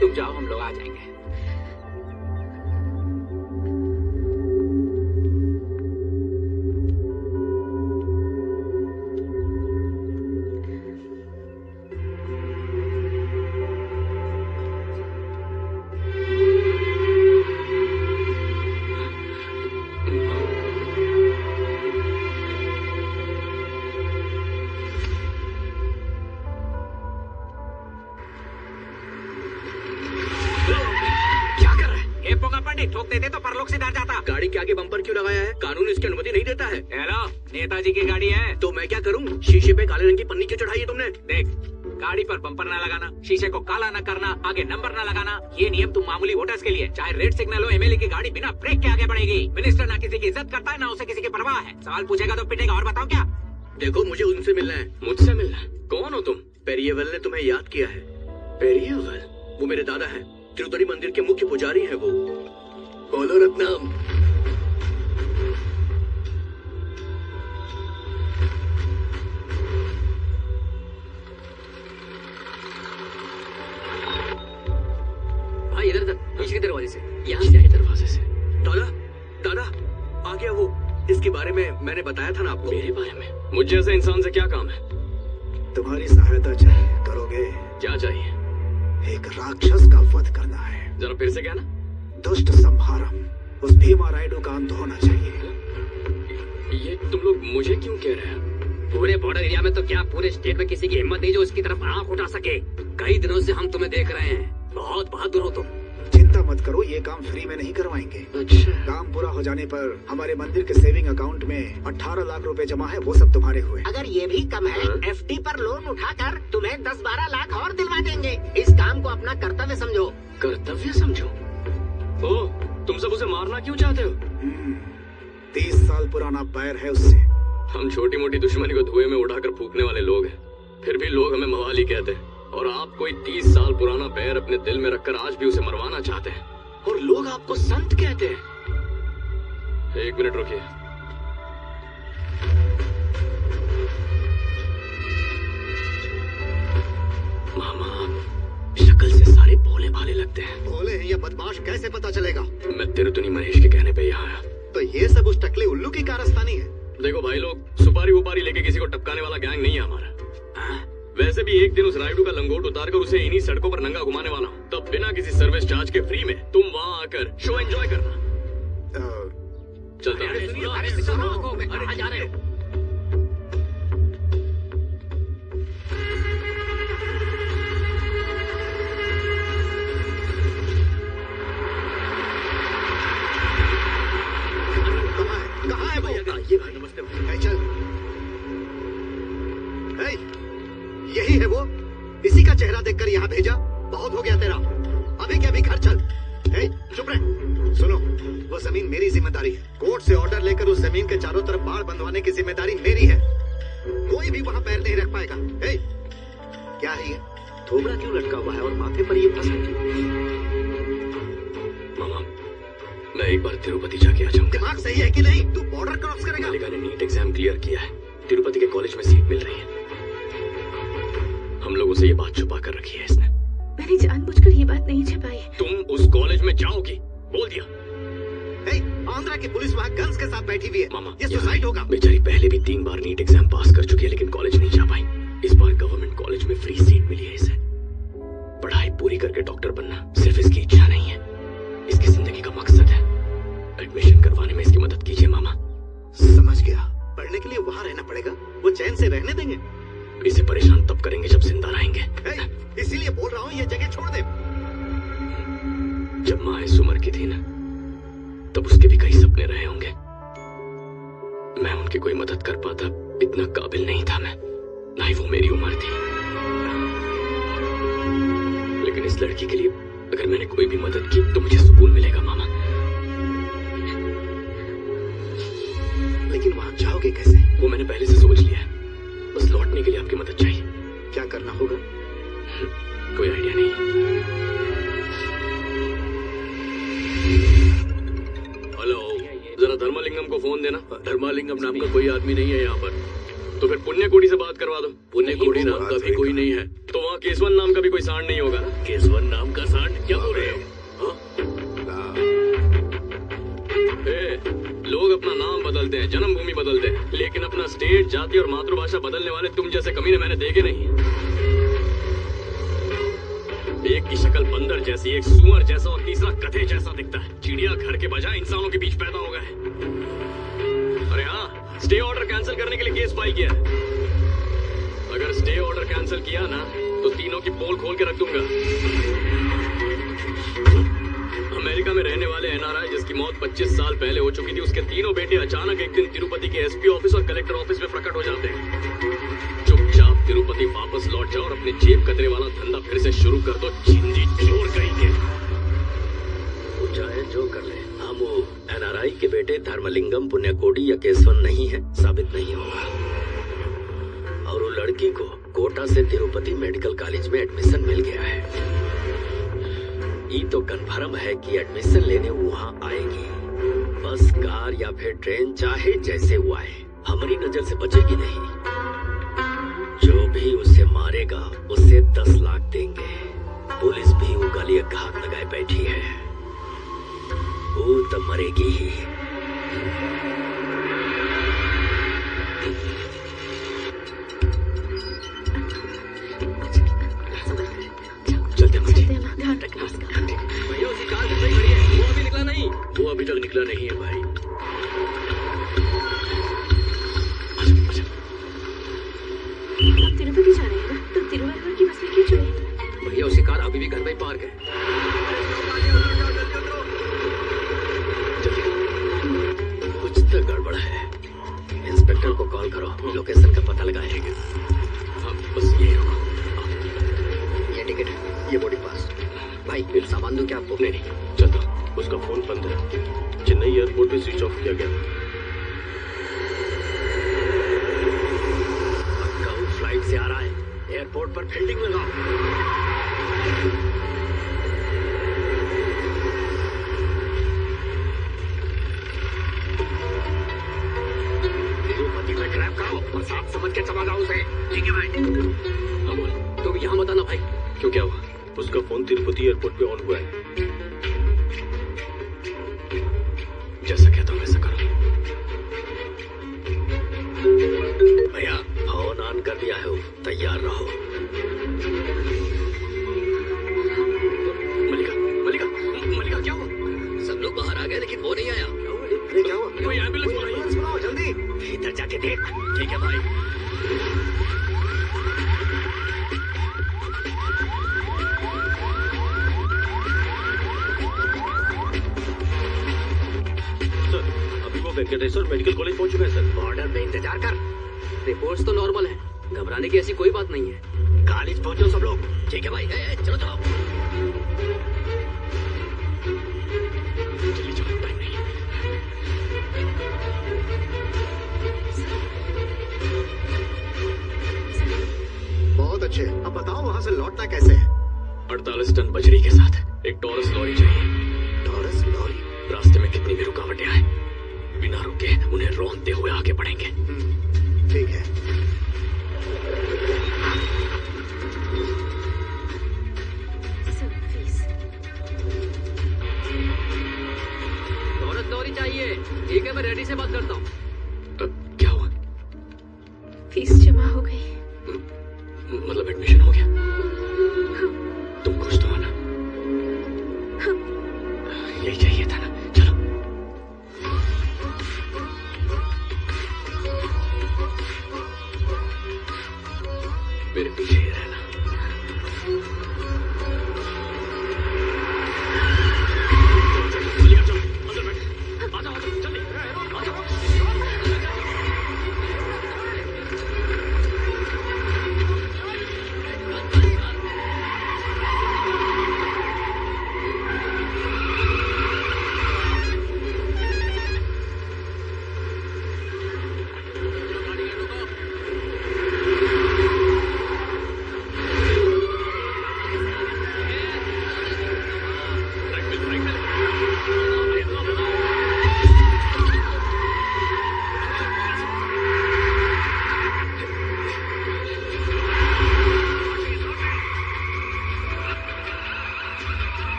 तुम जाओ, हम लोग आ जाएंगे। ठोक देते तो परलोक से डर जाता। गाड़ी के आगे बम्पर क्यों लगाया है? कानून इसकी अनुमति नहीं देता है। हेलो, नेताजी की गाड़ी है तो मैं क्या करूं? शीशे पे काले रंग की पन्नी क्यों चढ़ाई है तुमने? देख, गाड़ी पर बम्पर ना लगाना, शीशे को काला ना करना, आगे नंबर ना लगाना, ये नियम तुम मामूली वोटर्स के लिए। चाहे रेड सिग्नल हो, एमएलए की गाड़ी बिना ब्रेक के आगे बढ़ेगी। मिनिस्टर ना किसी की इज्जत करता है, ना उसे किसी की परवाह है। सवाल पूछेगा तो पिटेगा। और बताओ क्या? देखो, मुझे उनसे मिलना है। मुझसे मिलना है? कौन हो तुम? पेरियेवल ने तुम्हें याद किया है। पेरियेवल? वो मेरे दादा हैं। तिरुतरी मंदिर के मुख्य पुजारी हैं वो। बोलो रत्नम। भाई इधर पीछे के दरवाजे से। यहाँ से आए दरवाजे से। दादा, दादा, आ गया वो। इसके बारे में मैंने बताया था ना आपको। मेरे बारे में? मुझ जैसे इंसान से क्या काम है? तुम्हारी सहायता चाहिए, करोगे? क्या चाहिए? एक राक्षस का वध करना है। जरा फिर से कहना। दुष्ट संहारम। उस भीमा राइडू का अंत होना चाहिए। ये तुम लोग मुझे क्यों कह रहे हैं? पूरे बॉर्डर एरिया में तो क्या पूरे स्टेट में किसी की हिम्मत नहीं जो उसकी तरफ आंख उठा सके। कई दिनों से हम तुम्हें देख रहे हैं, बहुत बहादुर हो तुम। चिंता मत करो, ये काम फ्री में नहीं करवाएंगे। अच्छा। काम पूरा हो जाने पर हमारे मंदिर के सेविंग अकाउंट में 18 लाख रुपए जमा है, वो सब तुम्हारे हुए। अगर ये भी कम है, एफडी पर लोन उठाकर तुम्हें 10-12 लाख और दिलवा देंगे। इस काम को अपना कर्तव्य समझो। कर्तव्य समझो? ओ, तुम सब उसे मारना क्यों चाहते हो? 30 साल पुराना बैर है उससे। हम छोटी मोटी दुश्मनी को धुएं में उड़ाकर फूकने वाले लोग हैं, फिर भी लोग हमें मवाली कहते हैं। और आप कोई 30 साल पुराना बैर अपने दिल में रखकर आज भी उसे मरवाना चाहते हैं, और लोग आपको संत कहते हैं। 1 मिनट रुकिए। मामा, शक्ल से सारे भोले भाले लगते हैं। भोले हैं या बदमाश कैसे पता चलेगा? मैं तिरुतनी महेश के कहने पे यहाँ आया। तो ये सब उस टकले उल्लू की कारस्तानी है। देखो भाई लोग, सुपारी वुपारी लेके किसी को टपकाने वाला गैंग नहीं है हमारा। वैसे भी एक दिन उस राइडू का लंगोट उतारकर उसे इन्हीं सड़कों पर नंगा घुमाने वाला हूँ। तब बिना किसी सर्विस चार्ज के फ्री में तुम वहाँ आकर शो एंजॉय करना। चलता हूँ। कहाँ है वो? ये भाई, नमस्ते भाई। चल। है? यही है वो? इसी का चेहरा देखकर यहाँ भेजा? बहुत हो गया तेरा, अभी के अभी घर चल। ए, चुप रहे। सुनो, वो जमीन मेरी जिम्मेदारी है। कोर्ट से ऑर्डर लेकर उस जमीन के चारों तरफ बाड़ बंधवाने की जिम्मेदारी मेरी है। कोई भी वहाँ पैर नहीं रख पाएगा। ए, क्या है ये? थोबड़ा क्यों लटका हुआ है और माथे पर ये भस्म क्यों? मामा, मैं एक बार तिरुपति जाके आ जाऊंगा। दिमाग सही है कि नहीं? तू बॉर्डर क्रॉस करेगा? मालिका ने नीट एग्जाम क्लियर किया है, तिरुपति के कॉलेज में सीट मिल रही है। हम लोगों से ये बात छुपा कर रखी है इसने। मैंने जानबूझकर ये बात नहीं छिपाई। तुम उस कॉलेज में जाओगी, बोल दिया। आंध्रा की पुलिस वहाँ गन्स के साथ बैठी हुई है। मामा, ये सुसाइड होगा। बेचारी पहले भी 3 बार नीट एग्जाम पास कर चुकी है, लेकिन कॉलेज नहीं जा पाई। इस बार गवर्नमेंट कॉलेज में फ्री सीट मिली है इसे। पढ़ाई पूरी करके डॉक्टर बनना सिर्फ इसकी इच्छा नहीं है, इसकी जिंदगी का मकसद है। एडमिशन करवाने में इसकी मदद कीजिए मामा। समझ गया। पढ़ने के लिए वहाँ रहना पड़ेगा, वो चैन से रहने देंगे? इसे परेशान तब करेंगे जब जिंदा रहेंगे। इसीलिए बोल रहा हूँ ये जगह छोड़ दे। जब माँ इस उम्र की थी ना, तब उसके भी कई सपने रहे होंगे। मैं उनकी कोई मदद कर पाता, इतना काबिल नहीं था मैं, ना ही वो मेरी उम्र थी। लेकिन इस लड़की के लिए अगर मैंने कोई भी मदद की तो मुझे सुकून मिलेगा मामा। लेकिन वहां जाओगे कैसे? वो मैंने पहले से सोच लिया है, बस लौटने के लिए आपकी मदद चाहिए। क्या करना होगा? कोई आइडिया नहीं। हेलो, जरा धर्मलिंगम को फोन देना। धर्मलिंगम नाम का कोई आदमी नहीं है यहाँ पर। तो फिर पुण्य कोड़ी से बात करवा दो। पुण्य कोड़ी नाम का भी कोई नहीं है। तो वहाँ केसवन नाम का भी कोई सांड नहीं होगा ना? केसवन नाम का सांड? क्या बोल रहे हो? लोग अपना नाम बदलते हैं, जन्मभूमि बदलते हैं, लेकिन अपना स्टेट, जाति और मातृभाषा बदलने वाले तुम जैसे कमीने मैंने देखे नहीं। एक की शक्ल बंदर जैसी, एक सुअर जैसा और तीसरा गधे जैसा दिखता है। चिड़िया घर के बजाय इंसानों के बीच पैदा हो गए। अरे हाँ, स्टे ऑर्डर कैंसिल करने के लिए केस फाइल किया है। अगर स्टे ऑर्डर कैंसिल किया ना तो तीनों की पोल खोल के रख दूंगा। अमेरिका में रहने वाले एनआरआई जिसकी मौत 25 साल पहले हो चुकी थी, उसके तीनों बेटे अचानक एक दिन तिरुपति के एसपी ऑफिस और कलेक्टर ऑफिस में प्रकट हो जाते हैं। चुपचाप तिरुपति वापस लौट जाओ और अपने जेब कतरे वाला धंधा फिर से शुरू कर दो। जिंदगी चोर करेंगे। वो चाहे जो कर ले, हम वो एनआरआई के बेटे धर्मलिंगम, पुण्यकोडी या केसवन नहीं है, साबित नहीं होगा। और वो लड़की को कोटा से तिरुपति मेडिकल कॉलेज में एडमिशन मिल गया है। ये तो कन्फर्म है कि एडमिशन लेने वहाँ आएगी। बस, कार या फिर ट्रेन, चाहे जैसे वो आए, हमारी नजर से बचेगी नहीं। जो भी उसे मारेगा उसे 10 लाख देंगे। पुलिस भी वो गली घात लगाए बैठी है, वो तो मरेगी ही। भैया उसी कार से खड़ी है, वो अभी निकला नहीं। वो अभी तक निकला नहीं है भाई। तिरुपति जा रहे हैं ना, तो तिरुवल्लुवर की बस में क्यों चढ़े? भैया उसी कार अभी भी घर में पार्क है। कुछ तो गड़बड़ है। इंस्पेक्टर को कॉल करो, लोकेशन का पता लगाएंगे। हाँ, बस यही रुको। ये टिकट, ये बोर्डिंग पास। भाई बिल सामान दूं क्या आपको? नहीं नहीं, चलता। उसका फोन बंद है, चेन्नई एयरपोर्ट पे स्विच ऑफ किया गया। फ्लाइट से आ रहा है, एयरपोर्ट पर फील्डिंग लगाओ। तिरुपति में ट्रैप करो और साथ समझ के चला जाओ उसे। ठीक है भाई। हाँ बोल। तुम यहाँ मत आना भाई। क्यों, क्या हुआ? उसका फोन तिरुपति एयरपोर्ट पे ऑन हुआ है। जैसा कहता हूँ वैसा करो। भैया फोन ऑन कर दिया है, तैयार रहो। मलिका, मलिका, मलिका क्या हुआ? सब लोग बाहर आ गए लेकिन वो नहीं आया। क्या हुआ? कोई एम्बुलेंस बुलाओ जल्दी। इधर जाके देख। ठीक है भाई। वेंकटेश्वर मेडिकल कॉलेज पहुंच चुका है सर। बॉर्डर पे इंतजार कर। रिपोर्ट्स तो नॉर्मल है, घबराने की ऐसी कोई बात नहीं है। कॉलेज पहुंचो सब लोग। ठीक है भाई, चलो चलो। जल्दी चलो, टाइम नहीं है। बहुत अच्छे। अब बताओ वहाँ से लौटना कैसे है? 48 टन बजरी के साथ एक टॉरस लॉरी चाहिए। Taurus lorry? रास्ते में कितनी भी रुकावटें आए, बिना रुके उन्हें रौंदते हुए आगे बढ़ेंगे। ठीक है। टॉरस लॉरी चाहिए। ठीक है, मैं रेडी से बात करता हूँ। क्या हुआ? फीस जमा हो गई। मतलब एडमिशन हो गया? तुम खुश तो हो ना? यही चाहिए था ना। चलो। मेरे पीछे ही रहना। चलो, अंदर बैठ। आ जाओ, जल्दी आ जाओ।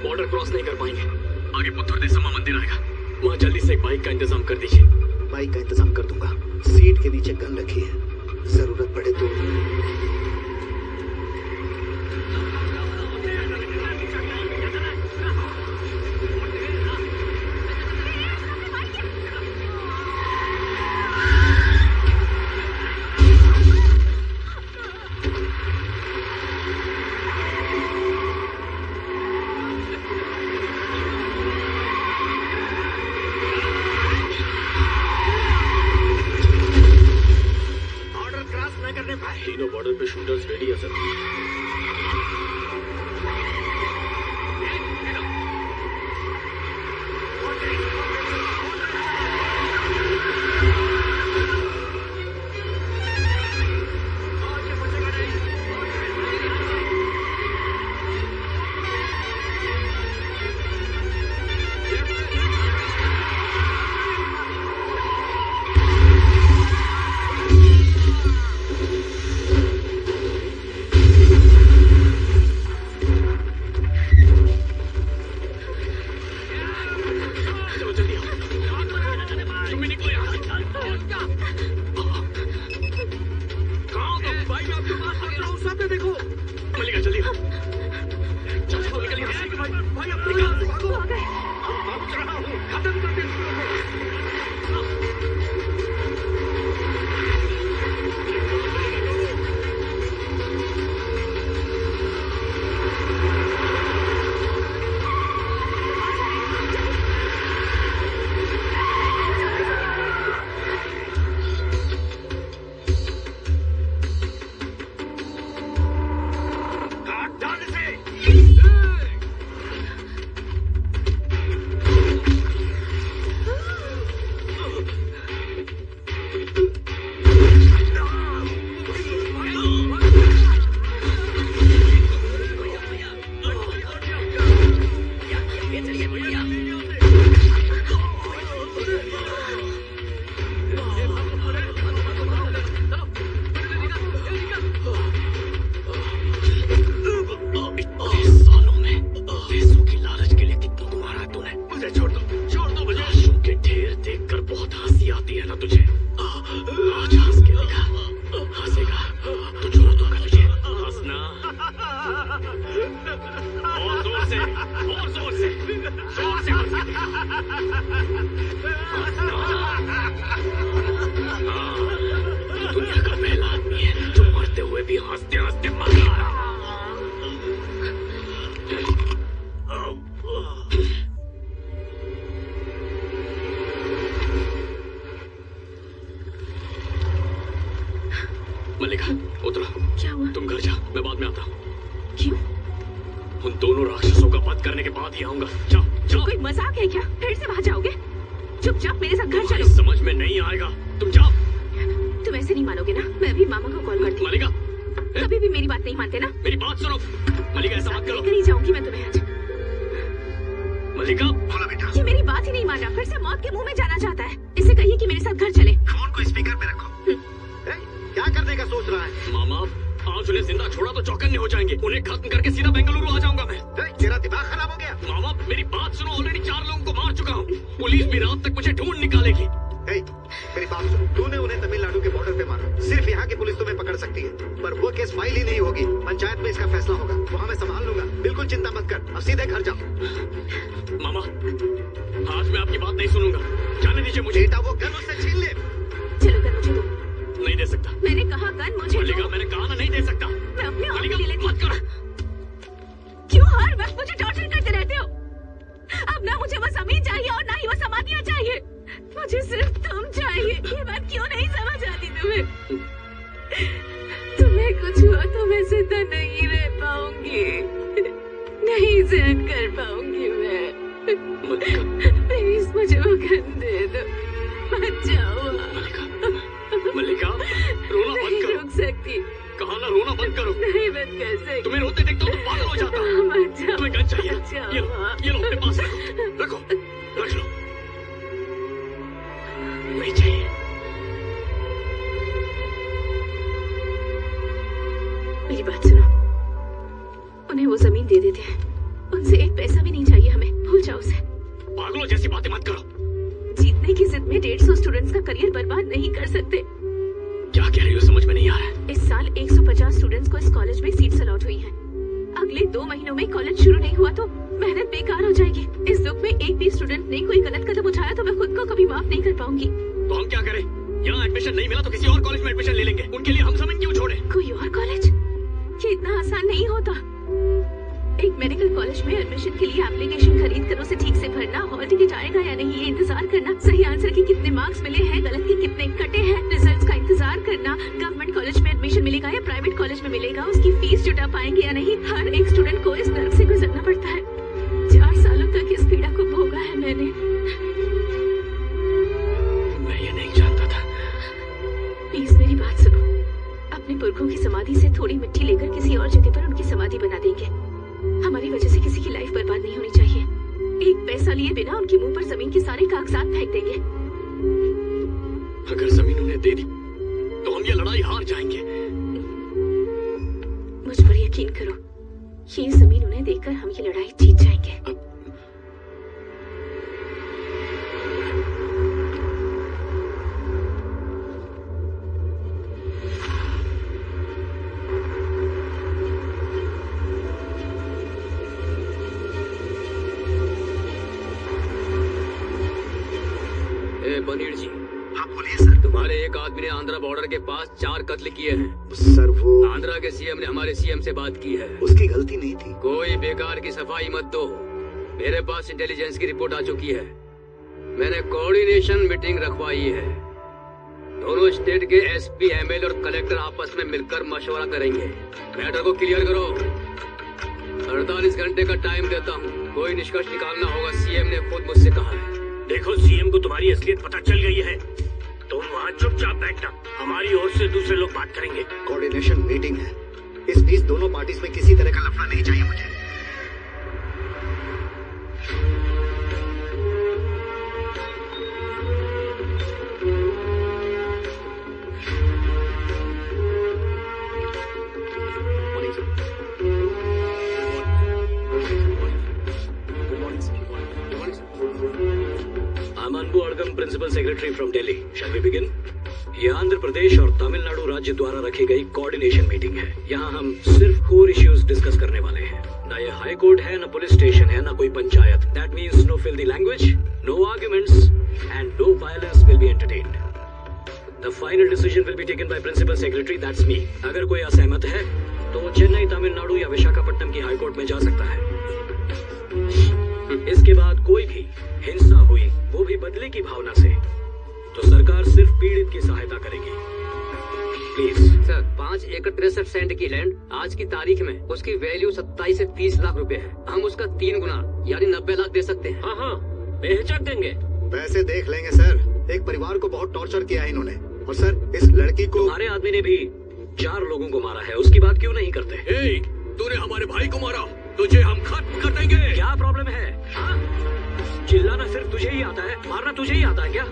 बॉर्डर क्रॉस नहीं कर पाएंगे। आगे पुत्तर देसम्मा मंदिर आएगा, वहाँ जल्दी से एक बाइक का इंतजाम कर दीजिए। बाइक का इंतजाम कर दूंगा। सीट के नीचे गन रखी है, जरूरत पड़े तो। तीनों बॉर्डर पे शूटर्स रेडी है सर। मल्लिका उतरो। क्या हुआ? तुम घर जा, मैं बाद में आता हूँ। क्यों? उन दोनों राक्षसों का वध करने के बाद ही आऊंगा। जाओ जाओ। कोई मजाक है क्या? फिर से वहाँ जाओगे? चुपचाप मेरे साथ घर चलो। समझ में नहीं आएगा, तुम जाओ। तुम ऐसे नहीं मानोगे ना, मैं अभी मामा को कॉल करती हूँ। मल्लिका कभी भी मेरी बात नहीं मानते ना। मेरी बात सुनो मल्लिका, ऐसा मत करो। नहीं जाऊंगी मैं तुम्हें आज। मल्लिका बोलो बेटा। ये मेरी बात ही नहीं मान रहा, फिर से मौत के मुंह में जाना चाहता है। इसे कहिए कि मेरे साथ घर चले। फोन को स्पीकर पे रखो। क्या करने का सोच रहा है? मामा आज उन्हें जिंदा छोड़ा तो चौकन्ने हो जाएंगे। उन्हें खत्म करके सीधा बेंगलुरु आ जाऊंगा मैं। तेरा दिमाग खराब हो गया? मामा मेरी बात सुनो, ऑलरेडी 4 लोगों को मार चुका हूँ। पुलिस भी रात तक मुझे ढूंढ निकालेगी। मेरी बात सुनो, तूने उन्हें तमिलनाडु के बॉर्डर पे मारा। सिर्फ यहाँ की पुलिस तुम्हें पकड़ सकती है, पर वो केस फाइल ही नहीं होगी। पंचायत में इसका फैसला होगा, वहाँ मैं संभाल लूंगा। बिल्कुल चिंता मत कर, अब सीधे घर जाओ। मामा आज मैं आपकी बात नहीं सुनूंगा, जाने दीजिए मुझे। बेटा वो गन उससे छीन ले। चलो गन मुझे दो। नहीं दे सकता। मैंने कहा गन मुझे दो। मैंने कहा ना नहीं दे सकता। मैं अपने आप मल्लिका ले लेती। मत करो। क्यों हर वक्त मुझे टॉर्चर करते रहते हो? अब ना मुझे वो जमीन चाहिए और ना ही वो समाधियाँ चाहिए। मुझे सिर्फ तुम चाहिए। ये बात क्यों नहीं समझ आती तुम्हें? तुम्हें कुछ हुआ तो मैं जिंदा नहीं रह पाऊंगी, नहीं सहन कर पाऊंगी मैं। प्लीज मुझे वो गन दे दो, मत जाओ। मल्लिका रोना बंद करो। रुक सकती। कहा ना रोना बंद करो। नहीं बंद कर सकती। तुम्हें रोते देखता हूँ तो पागल हो जाता हूँ। मत जाओ। तुम्हें गन चाहिए? ये लो अपने पास रखो, रखो, रख लो। नहीं चाहिए। मेरी बात सुनो, उन्हें वो जमीन दे देते हैं। उनसे एक पैसा भी नहीं चाहिए हमें, भूल जाओ उसे। पागलों जैसी बातें मत करो। जीतने की जिद में 150 स्टूडेंट्स का करियर बर्बाद नहीं कर सकते। क्या कह रही हो, समझ में नहीं आ रहा है। इस साल 150 स्टूडेंट्स को इस कॉलेज में सीट्स अलॉट हुई हैं। अगले 2 महीनों में कॉलेज शुरू नहीं हुआ तो मेहनत बेकार हो जाएगी। इस दुख में एक भी स्टूडेंट ने कोई गलत कदम उठाया तो मैं खुद को कभी माफ नहीं कर पाऊंगी। तो हम क्या करें? यहाँ एडमिशन नहीं मिला तो किसी और कॉलेज में एडमिशन ले लेंगे। उनके लिए हम जमीन क्यों छोड़े? कोई और कॉलेज? ये इतना आसान नहीं होता। एक मेडिकल कॉलेज में एडमिशन के लिए एप्लीकेशन खरीद कर उसे ठीक से भरना, हॉल टिकट आएगा या नहीं ये इंतजार करना, सही आंसर के कितने मार्क्स मिले हैं, गलत के कितने कटे हैं, रिजल्ट्स का इंतजार करना, गवर्नमेंट कॉलेज में एडमिशन मिलेगा या प्राइवेट कॉलेज में मिलेगा, उसकी फीस जुटा पाएंगे या नहीं, हर एक स्टूडेंट को इस नर्क से गुजरना पड़ता है। 4 सालों तक इस पीड़ा को भोगा है मैंने। मैं ये नहीं जानता था। प्लीज मेरी बात सुनो। अपने पुरखों की समाधि से थोड़ी मिट्टी लेकर किसी और जगह पर उनकी समाधि बना देंगे। हमारी वजह से किसी की लाइफ बर्बाद नहीं होनी चाहिए। एक पैसा लिए बिना उनके मुंह पर जमीन के सारे कागजात फेंक देंगे। अगर जमीन उन्हें दे दी तो हम ये लड़ाई हार जाएंगे। मुझ पर यकीन करो, ये जमीन उन्हें देकर हम ये लड़ाई जीत जाएंगे। बनीर जी। हाँ बोलिए सर। तुम्हारे एक आदमी ने आंध्रा बॉर्डर के पास 4 कत्ल किए हैं। सर वो आंध्रा के सीएम ने हमारे सीएम से बात की है। उसकी गलती नहीं थी। कोई बेकार की सफाई मत दो। मेरे पास इंटेलिजेंस की रिपोर्ट आ चुकी है। मैंने कोऑर्डिनेशन मीटिंग रखवाई है। दोनों स्टेट के एसपी, एमएलए और कलेक्टर आपस में मिलकर मशवरा करेंगे। मैटर को क्लियर करो। 48 घंटे का टाइम देता हूँ, कोई निष्कर्ष निकालना होगा। सीएम ने खुद मुझसे कहा है। देखो सीएम को तुम्हारी असलियत पता चल गई है, तुम वहाँ चुपचाप बैठना, हमारी ओर से दूसरे लोग बात करेंगे। कोऑर्डिनेशन मीटिंग है, इस बीच दोनों पार्टीज में किसी तरह का लफड़ा नहीं चाहिए मुझे। Principal secretary from Delhi. Shall we begin? ये आंध्र प्रदेश और तमिलनाडु राज्य द्वारा रखी गई कोऑर्डिनेशन मीटिंग है। यहाँ हम सिर्फ कोर इश्यूज डिस्कस करने वाले हैं। ना ये हाई कोर्ट है, ना पुलिस स्टेशन है, ना कोई panchayat. That means no filthy language, no arguments and no violence will be entertained. The final decision will be taken by principal secretary, that's me. अगर कोई असहमत है तो चेन्नई, तमिलनाडु या विशाखापट्टनम की हाई कोर्ट में जा सकता है। इसके बाद कोई भी हिंसा हुई, वो भी बदले की भावना से, तो सरकार सिर्फ पीड़ित की सहायता करेगी। Please sir. 5 एकड़ 63 सेंट की लैंड आज की तारीख में उसकी वैल्यू 27 से 30 लाख रुपए है। हम उसका 3 गुना यानी 90 लाख दे सकते हैं। हाँ हाँ बेहिचक देंगे। पैसे देख लेंगे सर। एक परिवार को बहुत टॉर्चर किया है इन्होंने। और सर इस लड़की को, हमारे आदमी ने भी 4 लोगों को मारा है, उसकी बात क्यों नहीं करते? तूने हमारे भाई को मारा, तुझे हम खत्म कर देंगे। क्या प्रॉब्लम है? हाँ? चिल्लाना सिर्फ तुझे ही आता है, मारना तुझे ही आता है क्या?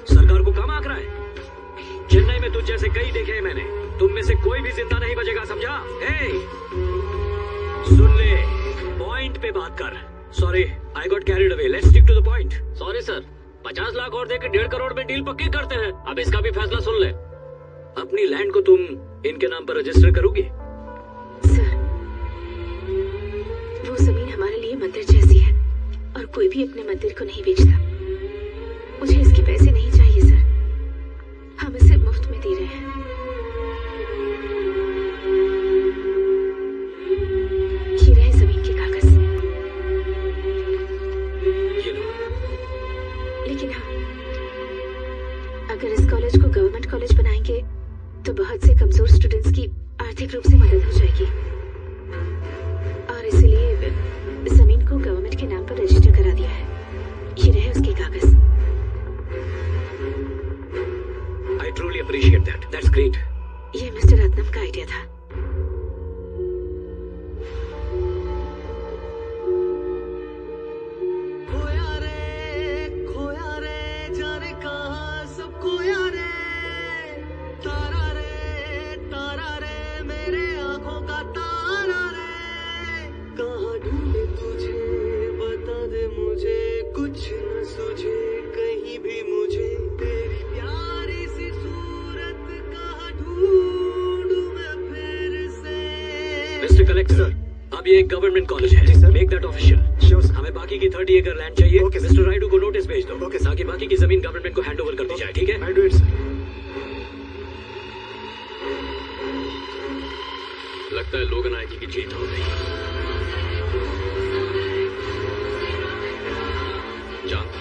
सरकार को काम आकर है। चेन्नई में तुझ जैसे कई देखे हैं मैंने, तुम में से कोई भी जिंदा नहीं बचेगा, समझा? सुन ले, पॉइंट पे बात कर। Sorry I got carried away, let's stick to the point. Sorry sir, 50 lakh और देके 1.5 करोड़ में डील पक्की करते हैं। अब इसका भी फैसला सुन ले। अपनी लैंड को तुम इनके नाम पर रजिस्टर करोगी? सर वो जमीन हमारे लिए मंदिर जैसी है और कोई भी अपने मंदिर को नहीं बेचता। मुझे इसके पैसे नहीं चाहिए सर, हम इसे मुफ्त में दे रहे हैं। ये रहे जमीन के कागज। ये लो। लेकिन हाँ, अगर इस कॉलेज को गवर्नमेंट कॉलेज बनाएंगे तो बहुत से कमजोर स्टूडेंट्स की आर्थिक रूप से मदद हो जाएगी और इसलिए जमीन को गवर्नमेंट के नाम पर रजिस्टर करा दिया है। ये रहे उसके कागज। I truly appreciate that. That's great. ये मिस्टर रत्नम का आइडिया था। खोया रे जाने कहाँ सब खोया रे, तारा रे मेरे आंखों का तारा रे, कहाँ ढूंढे तुझे बता दे मुझे, कुछ न सूझे कहीं भी मुझे, तेरी प्यारी सी सूरत कहाँ ढूंढूं मैं फिर से। मिस्टर कलेक्टर, अब ये एक गवर्नमेंट कॉलेज है, मेक दैट ऑफिशियल। हमें बाकी की 30 एकड़ लैंड चाहिए। मिस्टर राइडू को नोटिस भेज दो ताकि बाकी की जमीन गवर्नमेंट को हैंड ओवर कर दी जाए, ठीक है? I do it, sir. लगता है लोगन नायकी की जीत हो गई। जानता,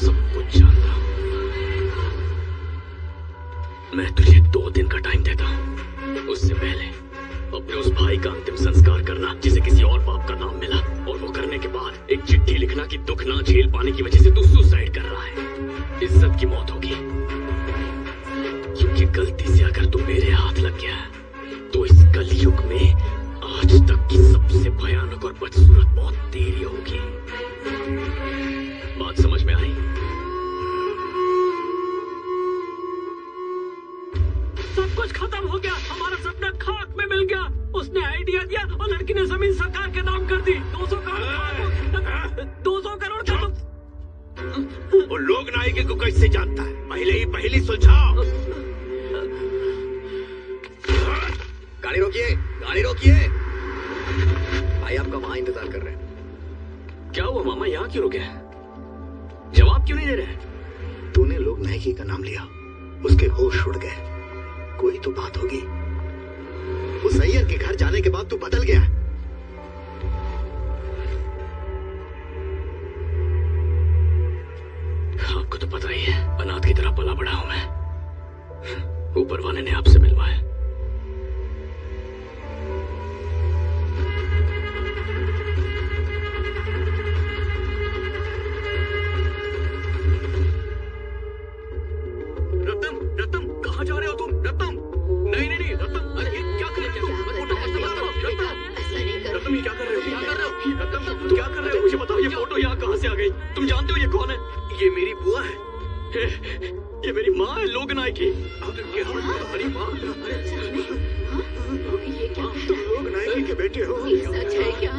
सब कुछ जानता। मैं तुझे 2 दिन का टाइम देता हूँ। उससे पहले अपने उस भाई का अंतिम संस्कार करना जिसे किसी और बाप का नाम मिला, और वो करने के बाद एक चिट्ठी लिखना कि दुख ना झेल पाने की वजह से तू सुसाइड कर रहा है। इज्जत की मौत होगी, क्योंकि गलती से अगर तू मेरे हाथ लग गया तो इस कलयुग में आज तक की सबसे भयानक और बदसूरत मौत तेरी होगी। बात समझ में आई? सब कुछ खत्म हो गया, हमारा सपना खाक में मिल गया। उसने आइडिया दिया और लड़की ने जमीन सरकार के नाम कर दी। 200 करोड़ का तो वो लोग नायके को कैसे जानता है? पहले सुलझाओ। गाड़ी रोकिए, गाड़ी रोकिए। भाई आपका वहां इंतजार कर रहे हैं। क्या हुआ मामा, यहाँ क्यों रुके? जवाब क्यों नहीं दे रहे? तूने लोग नायकी का नाम लिया, उसके होश उड़ गए। कोई तो बात होगी। उस सैयद के घर जाने के बाद तू बदल गया। आपको तो पता ही है, अनाथ की तरह पला बड़ा हूं मैं। ऊपर वाले ने आपसे मिलवाया। रत्नम कहाँ जा रहे हो तुम? रत्नम नहीं रत्नम, अरे ये क्या कर रहे हो? रत्नम ये क्या कर रहे हो? रत्नम तुम क्या कर रहे हो? मुझे बताओ, ये फोटो यहाँ कहाँ से आ गई? तुम जानते हो ये कौन है? ये मेरी बुआ है। ये मेरी माँ है, लोग नायकी। हमारी माँ? तुम लोग नायकी के बेटे हो? सच है क्या?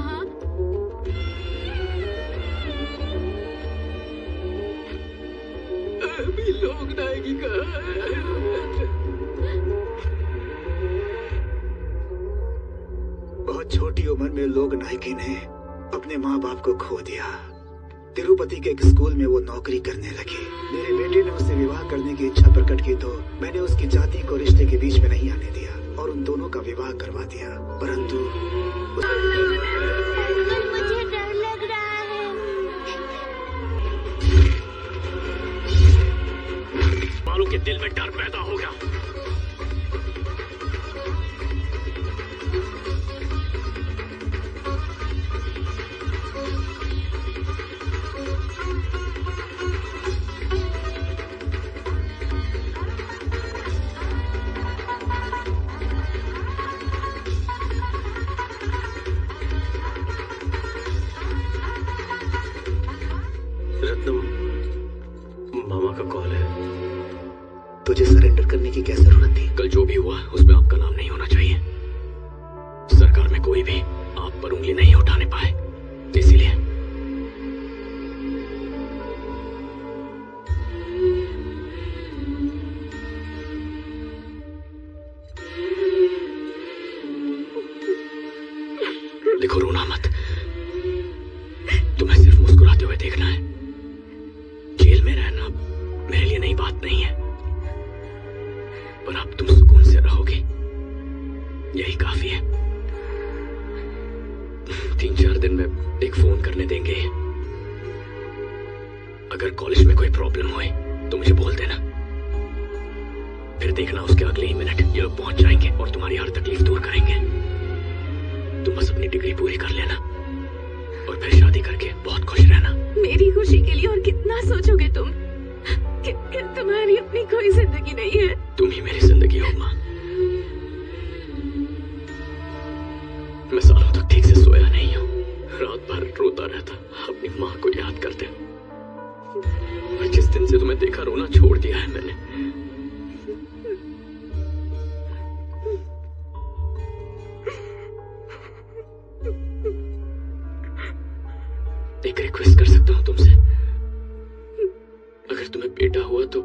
अभी लोग नायकी का बहुत छोटी उम्र में लोग नायकी ने अपने माँ बाप को खो दिया। तिरुपति के एक स्कूल में वो नौकरी करने लगी। मेरे बेटे ने उससे विवाह करने की इच्छा प्रकट की तो मैंने उसकी जाति को रिश्ते के बीच में नहीं आने दिया और उन दोनों का विवाह करवा दिया। परंतु मुझे डर लग रहा है। मानो के दिल में डर पैदा हो गया। देखो रोना मत, तुम्हें सिर्फ मुस्कुराते हुए देखना है। जेल में रहना मेरे लिए नई बात नहीं है, पर अब तुम सुकून से रहोगे, यही काफी है। 3-4 दिन में एक फोन करने देंगे। अगर कॉलेज में कोई प्रॉब्लम हुई तो मुझे बोल देना, फिर देखना उसके अगले ही मिनट ये लोग पहुंच जाएंगे और तुम्हारी हर तकलीफ दूर करेंगे। तुम बस अपनी डिग्री पूरी कर लेना और फिर शादी करके बहुत खुश रहना। मेरी खुशी के लिए और कितना सोचोगे तुम? कि तुम्हारी अपनी कोई जिंदगी नहीं है। तुम ही मेरी जिंदगी हो माँ। मैं सालों तक ठीक से सोया नहीं हूँ, रात भर रोता रहता अपनी माँ को याद करते। और जिस दिन से तुम्हें देखा रोना छोड़ दिया है मैंने। एक रिक्वेस्ट कर सकता हूँ तुमसे, अगर तुम्हें बेटा हुआ तो